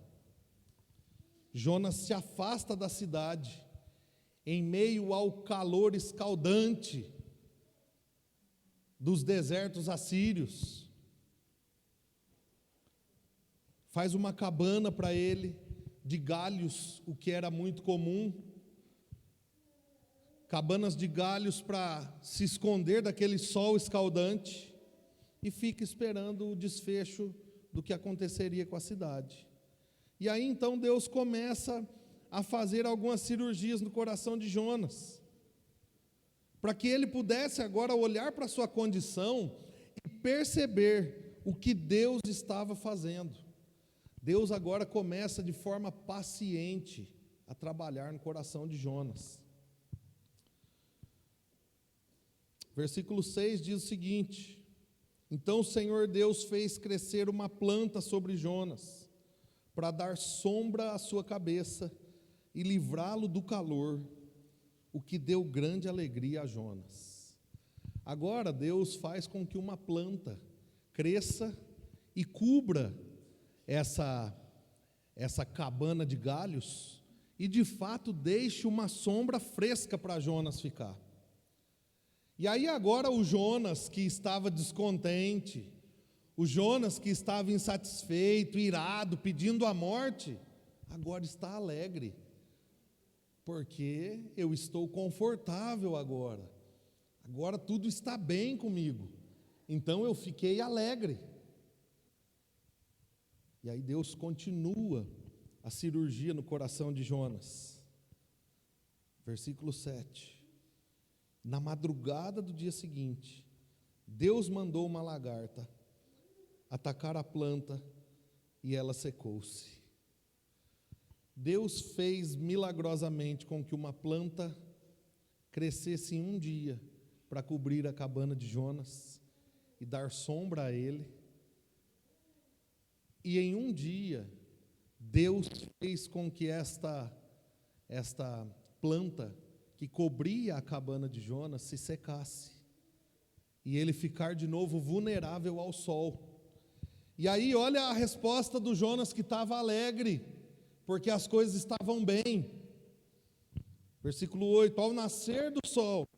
Jonas se afasta da cidade, em meio ao calor escaldante dos desertos assírios. faz uma cabana para ele, de galhos, o que era muito comum, cabanas de galhos para se esconder daquele sol escaldante, e fica esperando o desfecho do que aconteceria com a cidade. E aí então Deus começa a fazer algumas cirurgias no coração de Jonas, para que ele pudesse agora olhar para a sua condição e perceber o que Deus estava fazendo. Deus agora começa de forma paciente a trabalhar no coração de Jonas. Versículo 6 diz o seguinte: então o Senhor Deus fez crescer uma planta sobre Jonas, para dar sombra à sua cabeça e livrá-lo do calor, o que deu grande alegria a Jonas. Agora Deus faz com que uma planta cresça e cubra essa cabana de galhos, e de fato deixe uma sombra fresca para Jonas ficar. E aí agora o Jonas que estava descontente, o Jonas que estava insatisfeito, irado, pedindo a morte, agora está alegre, porque eu estou confortável agora tudo está bem comigo, então eu fiquei alegre. E aí Deus continua a cirurgia no coração de Jonas. Versículo 7. Na madrugada do dia seguinte, Deus mandou uma lagarta atacar a planta e ela secou-se. Deus fez milagrosamente com que uma planta crescesse em um dia para cobrir a cabana de Jonas e dar sombra a ele. E em um dia, Deus fez com que esta planta que cobria a cabana de Jonas se secasse, e ele ficar de novo vulnerável ao sol. E aí olha a resposta do Jonas, que estava alegre, porque as coisas estavam bem. Versículo 8, ao nascer do sol,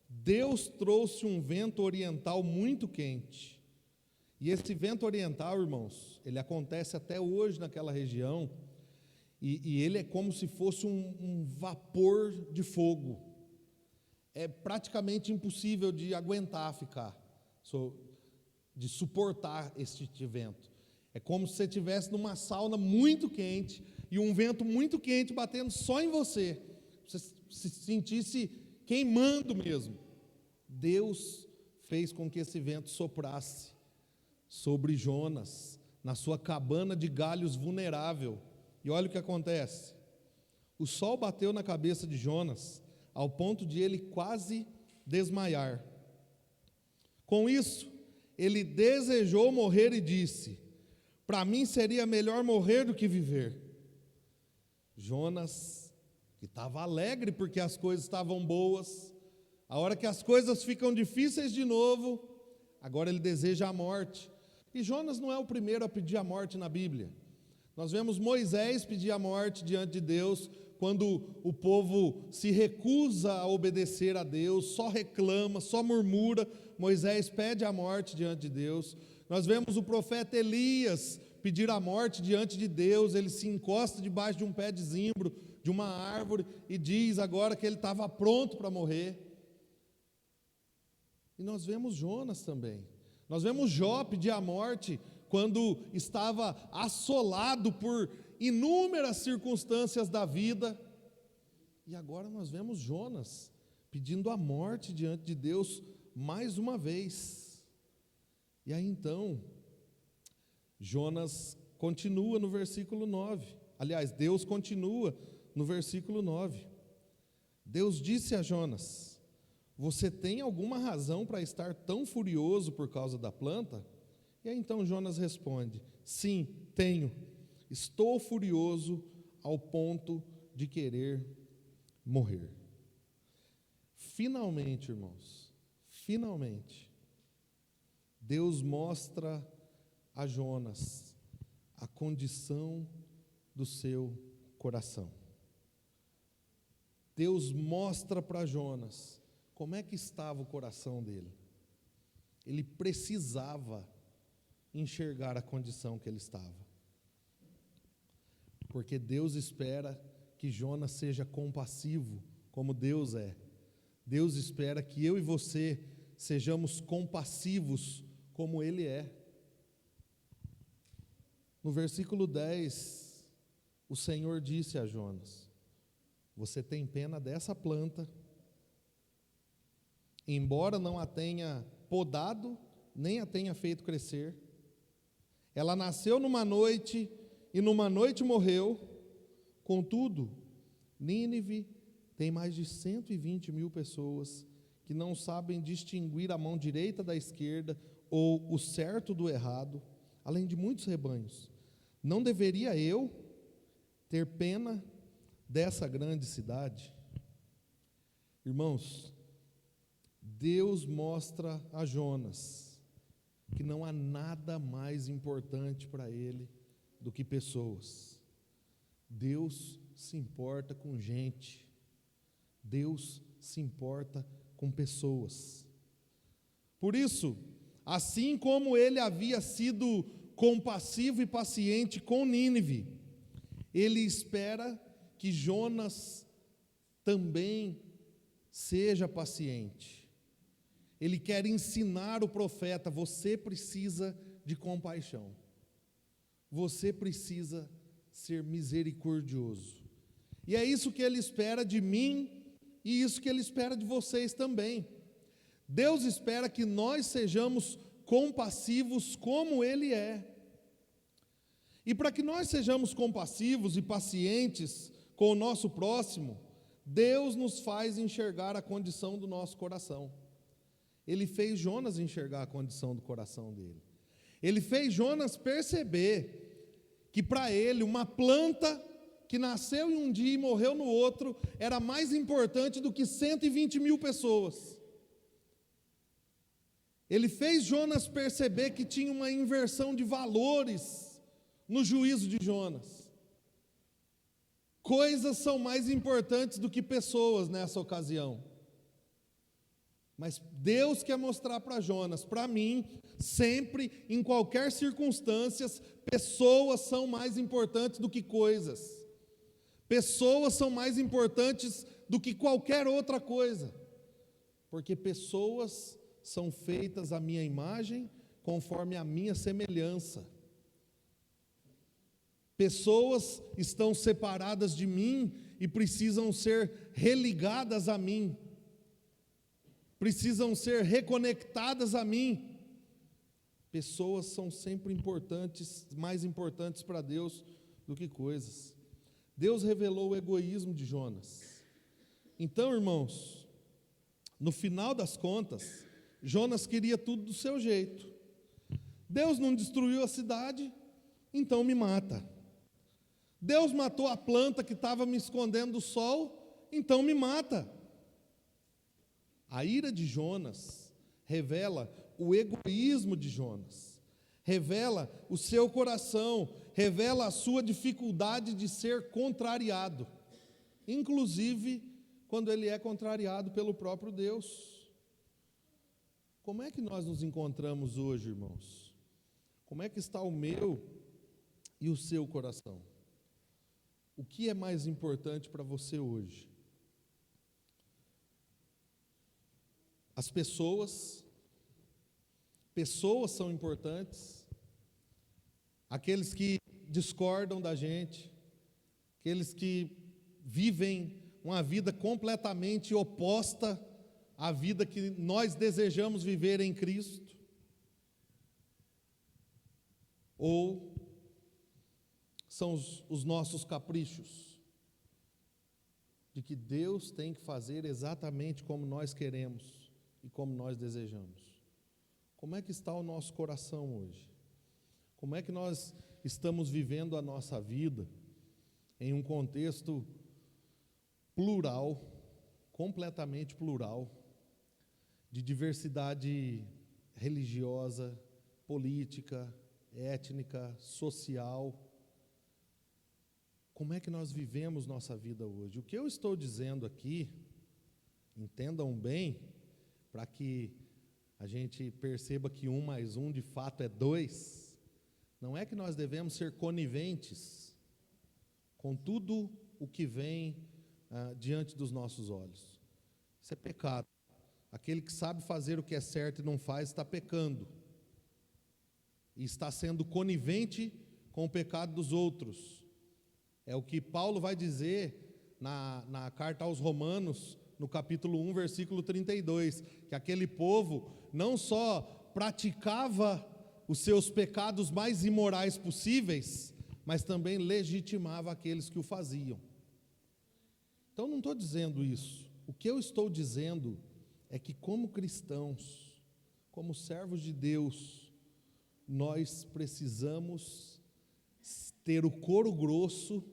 Deus trouxe um vento oriental muito quente. E esse vento oriental, irmãos, ele acontece até hoje naquela região, e ele é como se fosse um vapor de fogo. É praticamente impossível de aguentar de suportar este vento. É como se você estivesse numa sauna muito quente, e um vento muito quente batendo só em você se sentisse queimando mesmo. Deus fez com que esse vento soprasse sobre Jonas, na sua cabana de galhos vulnerável. E olha o que acontece. O sol bateu na cabeça de Jonas, ao ponto de ele quase desmaiar. Com isso, ele desejou morrer e disse: para mim seria melhor morrer do que viver. Jonas, que estava alegre porque as coisas estavam boas, a hora que as coisas ficam difíceis de novo, agora ele deseja a morte. E Jonas não é o primeiro a pedir a morte na Bíblia. Nós vemos Moisés pedir a morte diante de Deus, quando o povo se recusa a obedecer a Deus, só reclama, só murmura, Moisés pede a morte diante de Deus. Nós vemos o profeta Elias pedir a morte diante de Deus, ele se encosta debaixo de um pé de zimbro, de uma árvore, e diz agora que ele estava pronto para morrer. E nós vemos Jonas também. Nós vemos Jó pedir a morte quando estava assolado por inúmeras circunstâncias da vida. E agora nós vemos Jonas pedindo a morte diante de Deus mais uma vez. E aí então, Jonas continua no versículo 9. Aliás, Deus continua no versículo 9. Deus disse a Jonas: você tem alguma razão para estar tão furioso por causa da planta? E aí então Jonas responde: sim, tenho. Estou furioso ao ponto de querer morrer. Finalmente, irmãos, finalmente, Deus mostra a Jonas a condição do seu coração. Deus mostra para Jonas como é que estava o coração dele. Ele precisava enxergar a condição que ele estava. Porque Deus espera que Jonas seja compassivo, como Deus é. Deus espera que eu e você sejamos compassivos, como Ele é. No versículo 10, o Senhor disse a Jonas: você tem pena dessa planta, embora não a tenha podado, nem a tenha feito crescer. Ela nasceu numa noite, e numa noite morreu. Contudo, Nínive tem mais de 120 mil pessoas que não sabem distinguir a mão direita da esquerda, ou o certo do errado, além de muitos rebanhos. Não deveria eu ter pena dessa grande cidade? Irmãos, Deus mostra a Jonas que não há nada mais importante para ele do que pessoas. Deus se importa com gente. Deus se importa com pessoas. Por isso, assim como ele havia sido compassivo e paciente com Nínive, ele espera que Jonas também seja paciente. Ele quer ensinar o profeta: você precisa de compaixão. Você precisa ser misericordioso. E é isso que ele espera de mim, e isso que ele espera de vocês também. Deus espera que nós sejamos compassivos como Ele é. E para que nós sejamos compassivos e pacientes com o nosso próximo, Deus nos faz enxergar a condição do nosso coração. Ele fez Jonas enxergar a condição do coração dele. Ele fez Jonas perceber que para ele uma planta que nasceu em um dia e morreu no outro era mais importante do que 120 mil pessoas. Ele fez Jonas perceber que tinha uma inversão de valores no juízo de Jonas. Coisas são mais importantes do que pessoas nessa ocasião. Mas Deus quer mostrar para Jonas, para mim, sempre, em qualquer circunstância, pessoas são mais importantes do que coisas. Pessoas são mais importantes do que qualquer outra coisa. Porque pessoas são feitas à minha imagem, conforme a minha semelhança. Pessoas estão separadas de mim e precisam ser religadas a mim. Precisam ser reconectadas a mim. Pessoas são sempre importantes, mais importantes para Deus do que coisas. Deus revelou o egoísmo de Jonas. Então, irmãos, no final das contas, Jonas queria tudo do seu jeito. Deus não destruiu a cidade, então me mata. Deus matou a planta que estava me escondendo do sol, então me mata. A ira de Jonas revela o egoísmo de Jonas, revela o seu coração, revela a sua dificuldade de ser contrariado, inclusive quando ele é contrariado pelo próprio Deus. Como é que nós nos encontramos hoje, irmãos? Como é que está o meu e o seu coração? O que é mais importante para você hoje? As pessoas são importantes, aqueles que discordam da gente, aqueles que vivem uma vida completamente oposta à vida que nós desejamos viver em Cristo, ou são os nossos caprichos, de que Deus tem que fazer exatamente como nós queremos e como nós desejamos. Como é que está o nosso coração hoje? Como é que nós estamos vivendo a nossa vida em um contexto plural, completamente plural, de diversidade religiosa, política, étnica, social? Como é que nós vivemos nossa vida hoje? O que eu estou dizendo aqui, entendam bem, para que a gente perceba que 1 mais 1 de fato é 2, não é que nós devemos ser coniventes com tudo o que vem diante dos nossos olhos. Isso é pecado. Aquele que sabe fazer o que é certo e não faz, está pecando. E está sendo conivente com o pecado dos outros. É o que Paulo vai dizer na carta aos Romanos, no capítulo 1, versículo 32, que aquele povo não só praticava os seus pecados mais imorais possíveis, mas também legitimava aqueles que o faziam. Então não estou dizendo isso. O que eu estou dizendo é que como cristãos, como servos de Deus, nós precisamos ter o couro grosso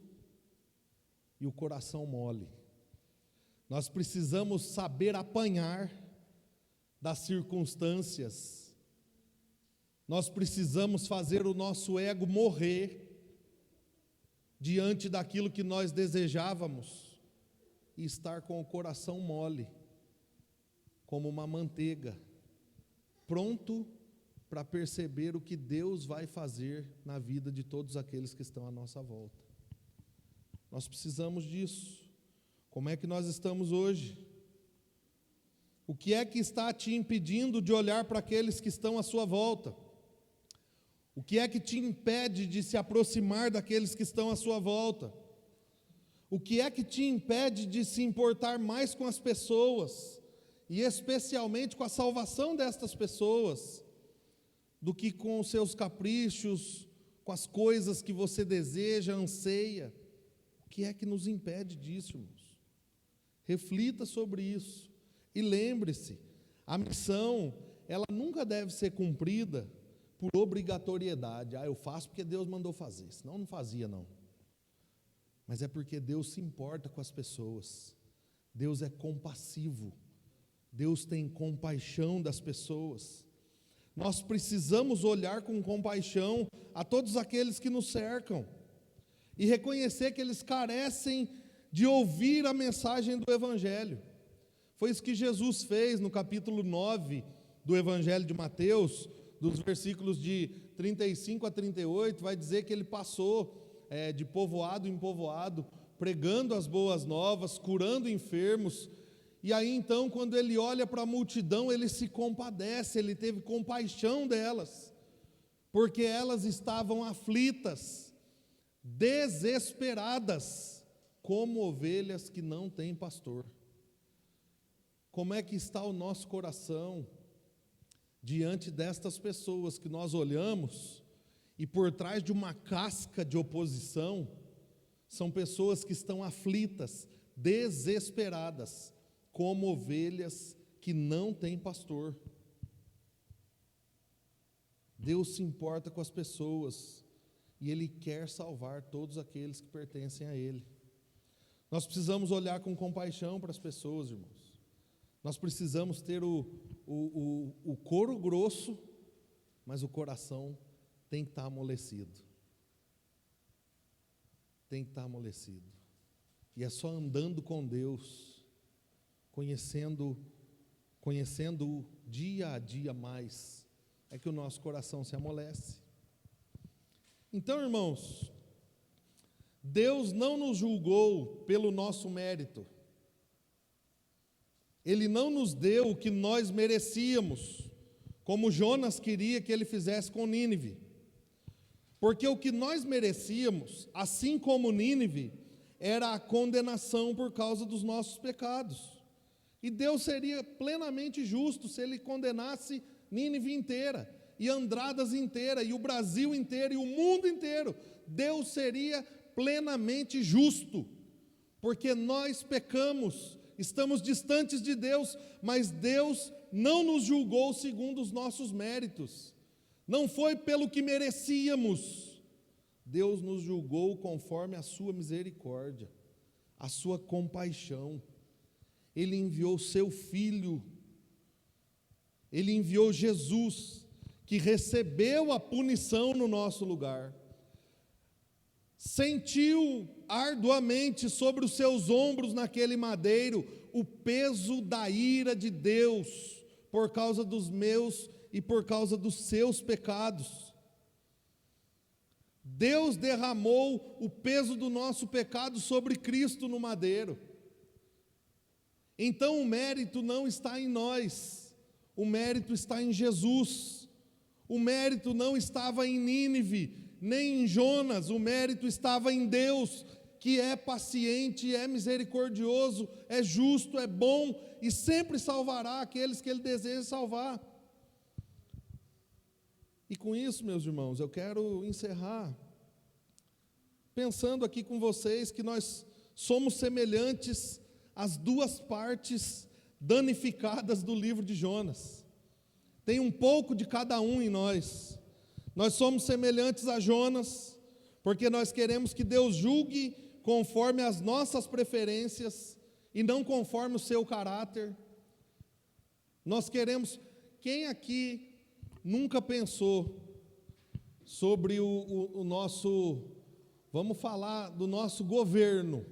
e o coração mole. Nós precisamos saber apanhar das circunstâncias. Nós precisamos fazer o nosso ego morrer diante daquilo que nós desejávamos e estar com o coração mole, como uma manteiga, pronto para perceber o que Deus vai fazer na vida de todos aqueles que estão à nossa volta. Nós precisamos disso. Como é que nós estamos hoje? O que é que está te impedindo de olhar para aqueles que estão à sua volta? O que é que te impede de se aproximar daqueles que estão à sua volta? O que é que te impede de se importar mais com as pessoas, e especialmente com a salvação destas pessoas, do que com os seus caprichos, com as coisas que você deseja, anseia? O que é que nos impede disso, irmãos? Reflita sobre isso e lembre-se, a missão, ela nunca deve ser cumprida por obrigatoriedade. Eu faço porque Deus mandou fazer, senão não fazia não. Mas é porque Deus se importa com as pessoas. Deus é compassivo. Deus tem compaixão das pessoas. Nós precisamos olhar com compaixão a todos aqueles que nos cercam e reconhecer que eles carecem de ouvir a mensagem do Evangelho. Foi isso que Jesus fez no capítulo 9 do Evangelho de Mateus, dos versículos de 35 a 38, vai dizer que ele passou de povoado em povoado, pregando as boas novas, curando enfermos. E aí então, quando ele olha para a multidão, ele se compadece, ele teve compaixão delas, porque elas estavam aflitas, desesperadas, como ovelhas que não têm pastor. Como é que está o nosso coração diante destas pessoas que nós olhamos, e por trás de uma casca de oposição, são pessoas que estão aflitas, desesperadas, como ovelhas que não têm pastor? Deus se importa com as pessoas, e Ele quer salvar todos aqueles que pertencem a Ele. Nós precisamos olhar com compaixão para as pessoas, irmãos. Nós precisamos ter o couro grosso, mas o coração tem que estar amolecido. Tem que estar amolecido. E é só andando com Deus, conhecendo dia a dia mais, é que o nosso coração se amolece. Então, irmãos, Deus não nos julgou pelo nosso mérito. Ele não nos deu o que nós merecíamos, como Jonas queria que ele fizesse com Nínive. Porque o que nós merecíamos, assim como Nínive, era a condenação por causa dos nossos pecados. E Deus seria plenamente justo se Ele condenasse Nínive inteira, e Andradas inteira, e o Brasil inteiro, e o mundo inteiro. Deus seria plenamente justo, porque nós pecamos, estamos distantes de Deus, mas Deus não nos julgou segundo os nossos méritos, não foi pelo que merecíamos. Deus nos julgou conforme a sua misericórdia, a sua compaixão. Ele enviou seu Filho, Ele enviou Jesus, que recebeu a punição no nosso lugar, sentiu arduamente sobre os seus ombros naquele madeiro o peso da ira de Deus, por causa dos meus e por causa dos seus pecados. Deus derramou o peso do nosso pecado sobre Cristo no madeiro. Então o mérito não está em nós, o mérito está em Jesus. O mérito não estava em Nínive, nem em Jonas, o mérito estava em Deus, que é paciente, é misericordioso, é justo, é bom e sempre salvará aqueles que Ele deseja salvar. E com isso, meus irmãos, eu quero encerrar pensando aqui com vocês que nós somos semelhantes às duas partes danificadas do livro de Jonas. Tem um pouco de cada um em nós. Nós somos semelhantes a Jonas, porque nós queremos que Deus julgue conforme as nossas preferências e não conforme o seu caráter. Nós queremos. Quem aqui nunca pensou sobre o nosso, vamos falar do nosso governo?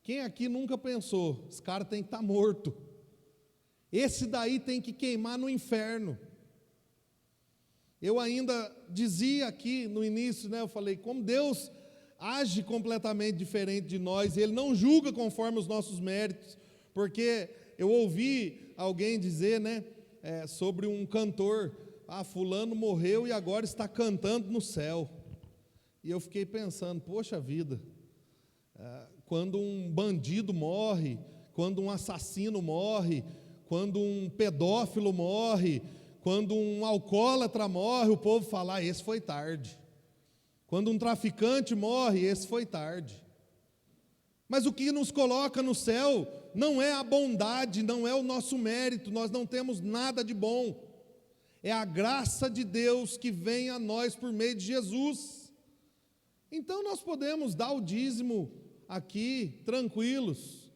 Quem aqui nunca pensou, esse cara tem que estar morto, esse daí tem que queimar no inferno? Eu ainda dizia aqui no início, eu falei, como Deus age completamente diferente de nós, Ele não julga conforme os nossos méritos, porque eu ouvi alguém dizer, sobre um cantor, fulano morreu e agora está cantando no céu, e eu fiquei pensando, poxa vida, quando um bandido morre, quando um assassino morre, quando um pedófilo morre, quando um alcoólatra morre, o povo fala, esse foi tarde. Quando um traficante morre, esse foi tarde. Mas o que nos coloca no céu não é a bondade, não é o nosso mérito, nós não temos nada de bom. É a graça de Deus que vem a nós por meio de Jesus. Então nós podemos dar o dízimo aqui, tranquilos,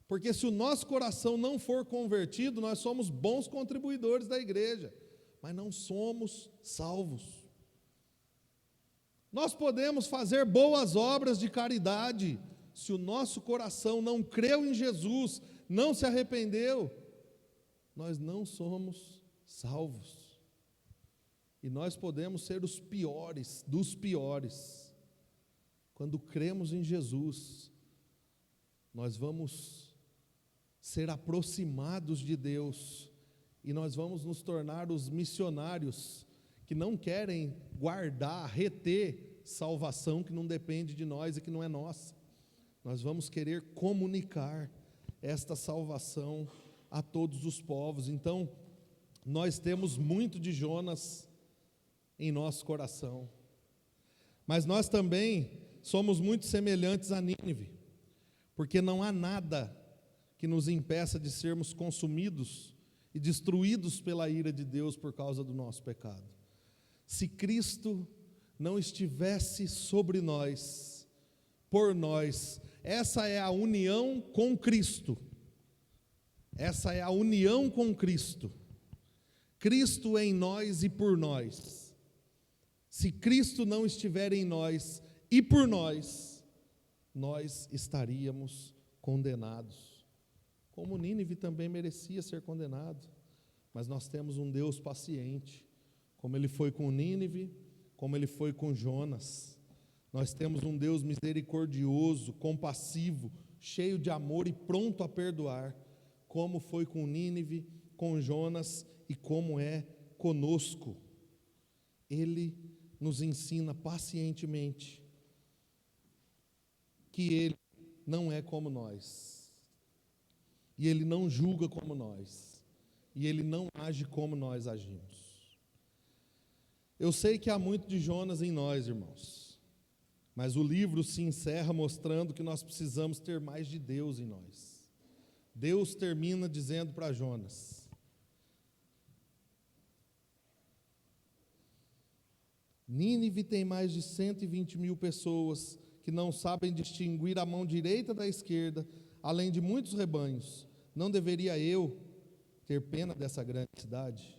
porque se o nosso coração não for convertido, nós somos bons contribuidores da igreja, mas não somos salvos. Nós podemos fazer boas obras de caridade, se o nosso coração não creu em Jesus, não se arrependeu, nós não somos salvos. E nós podemos ser os piores dos piores. Quando cremos em Jesus, nós vamos ser aproximados de Deus, e nós vamos nos tornar os missionários que não querem guardar, reter salvação que não depende de nós e que não é nossa. Nós vamos querer comunicar esta salvação a todos os povos. Então, nós temos muito de Jonas em nosso coração, mas nós também somos muito semelhantes a Nínive, porque não há nada que nos impeça de sermos consumidos e destruídos pela ira de Deus por causa do nosso pecado. Se Cristo não estivesse sobre nós, por nós, essa é a união com Cristo. Essa é a união com Cristo. Cristo em nós e por nós. Se Cristo não estiver em nós e por nós, nós estaríamos condenados. Como Nínive também merecia ser condenado, mas nós temos um Deus paciente, como Ele foi com Nínive, como Ele foi com Jonas. Nós temos um Deus misericordioso, compassivo, cheio de amor e pronto a perdoar, como foi com Nínive, com Jonas e como é conosco. Ele nos ensina pacientemente que Ele não é como nós. E Ele não julga como nós, e Ele não age como nós agimos. Eu sei que há muito de Jonas em nós, irmãos, mas o livro se encerra mostrando que nós precisamos ter mais de Deus em nós. Deus termina dizendo para Jonas: Nínive tem mais de 120 mil pessoas que não sabem distinguir a mão direita da esquerda, além de muitos rebanhos. Não deveria eu ter pena dessa grande cidade?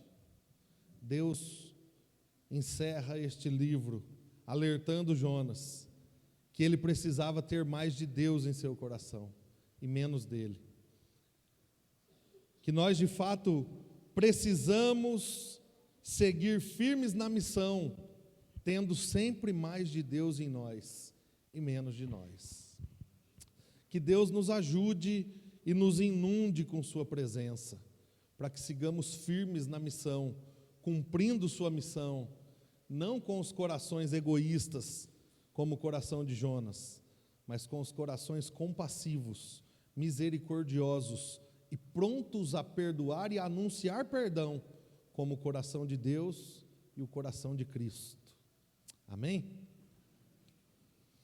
Deus encerra este livro alertando Jonas que ele precisava ter mais de Deus em seu coração e menos dele. Que nós de fato precisamos seguir firmes na missão tendo sempre mais de Deus em nós e menos de nós. Que Deus nos ajude e nos inunde com sua presença, para que sigamos firmes na missão, cumprindo sua missão, não com os corações egoístas, como o coração de Jonas, mas com os corações compassivos, misericordiosos e prontos a perdoar e a anunciar perdão, como o coração de Deus e o coração de Cristo. Amém?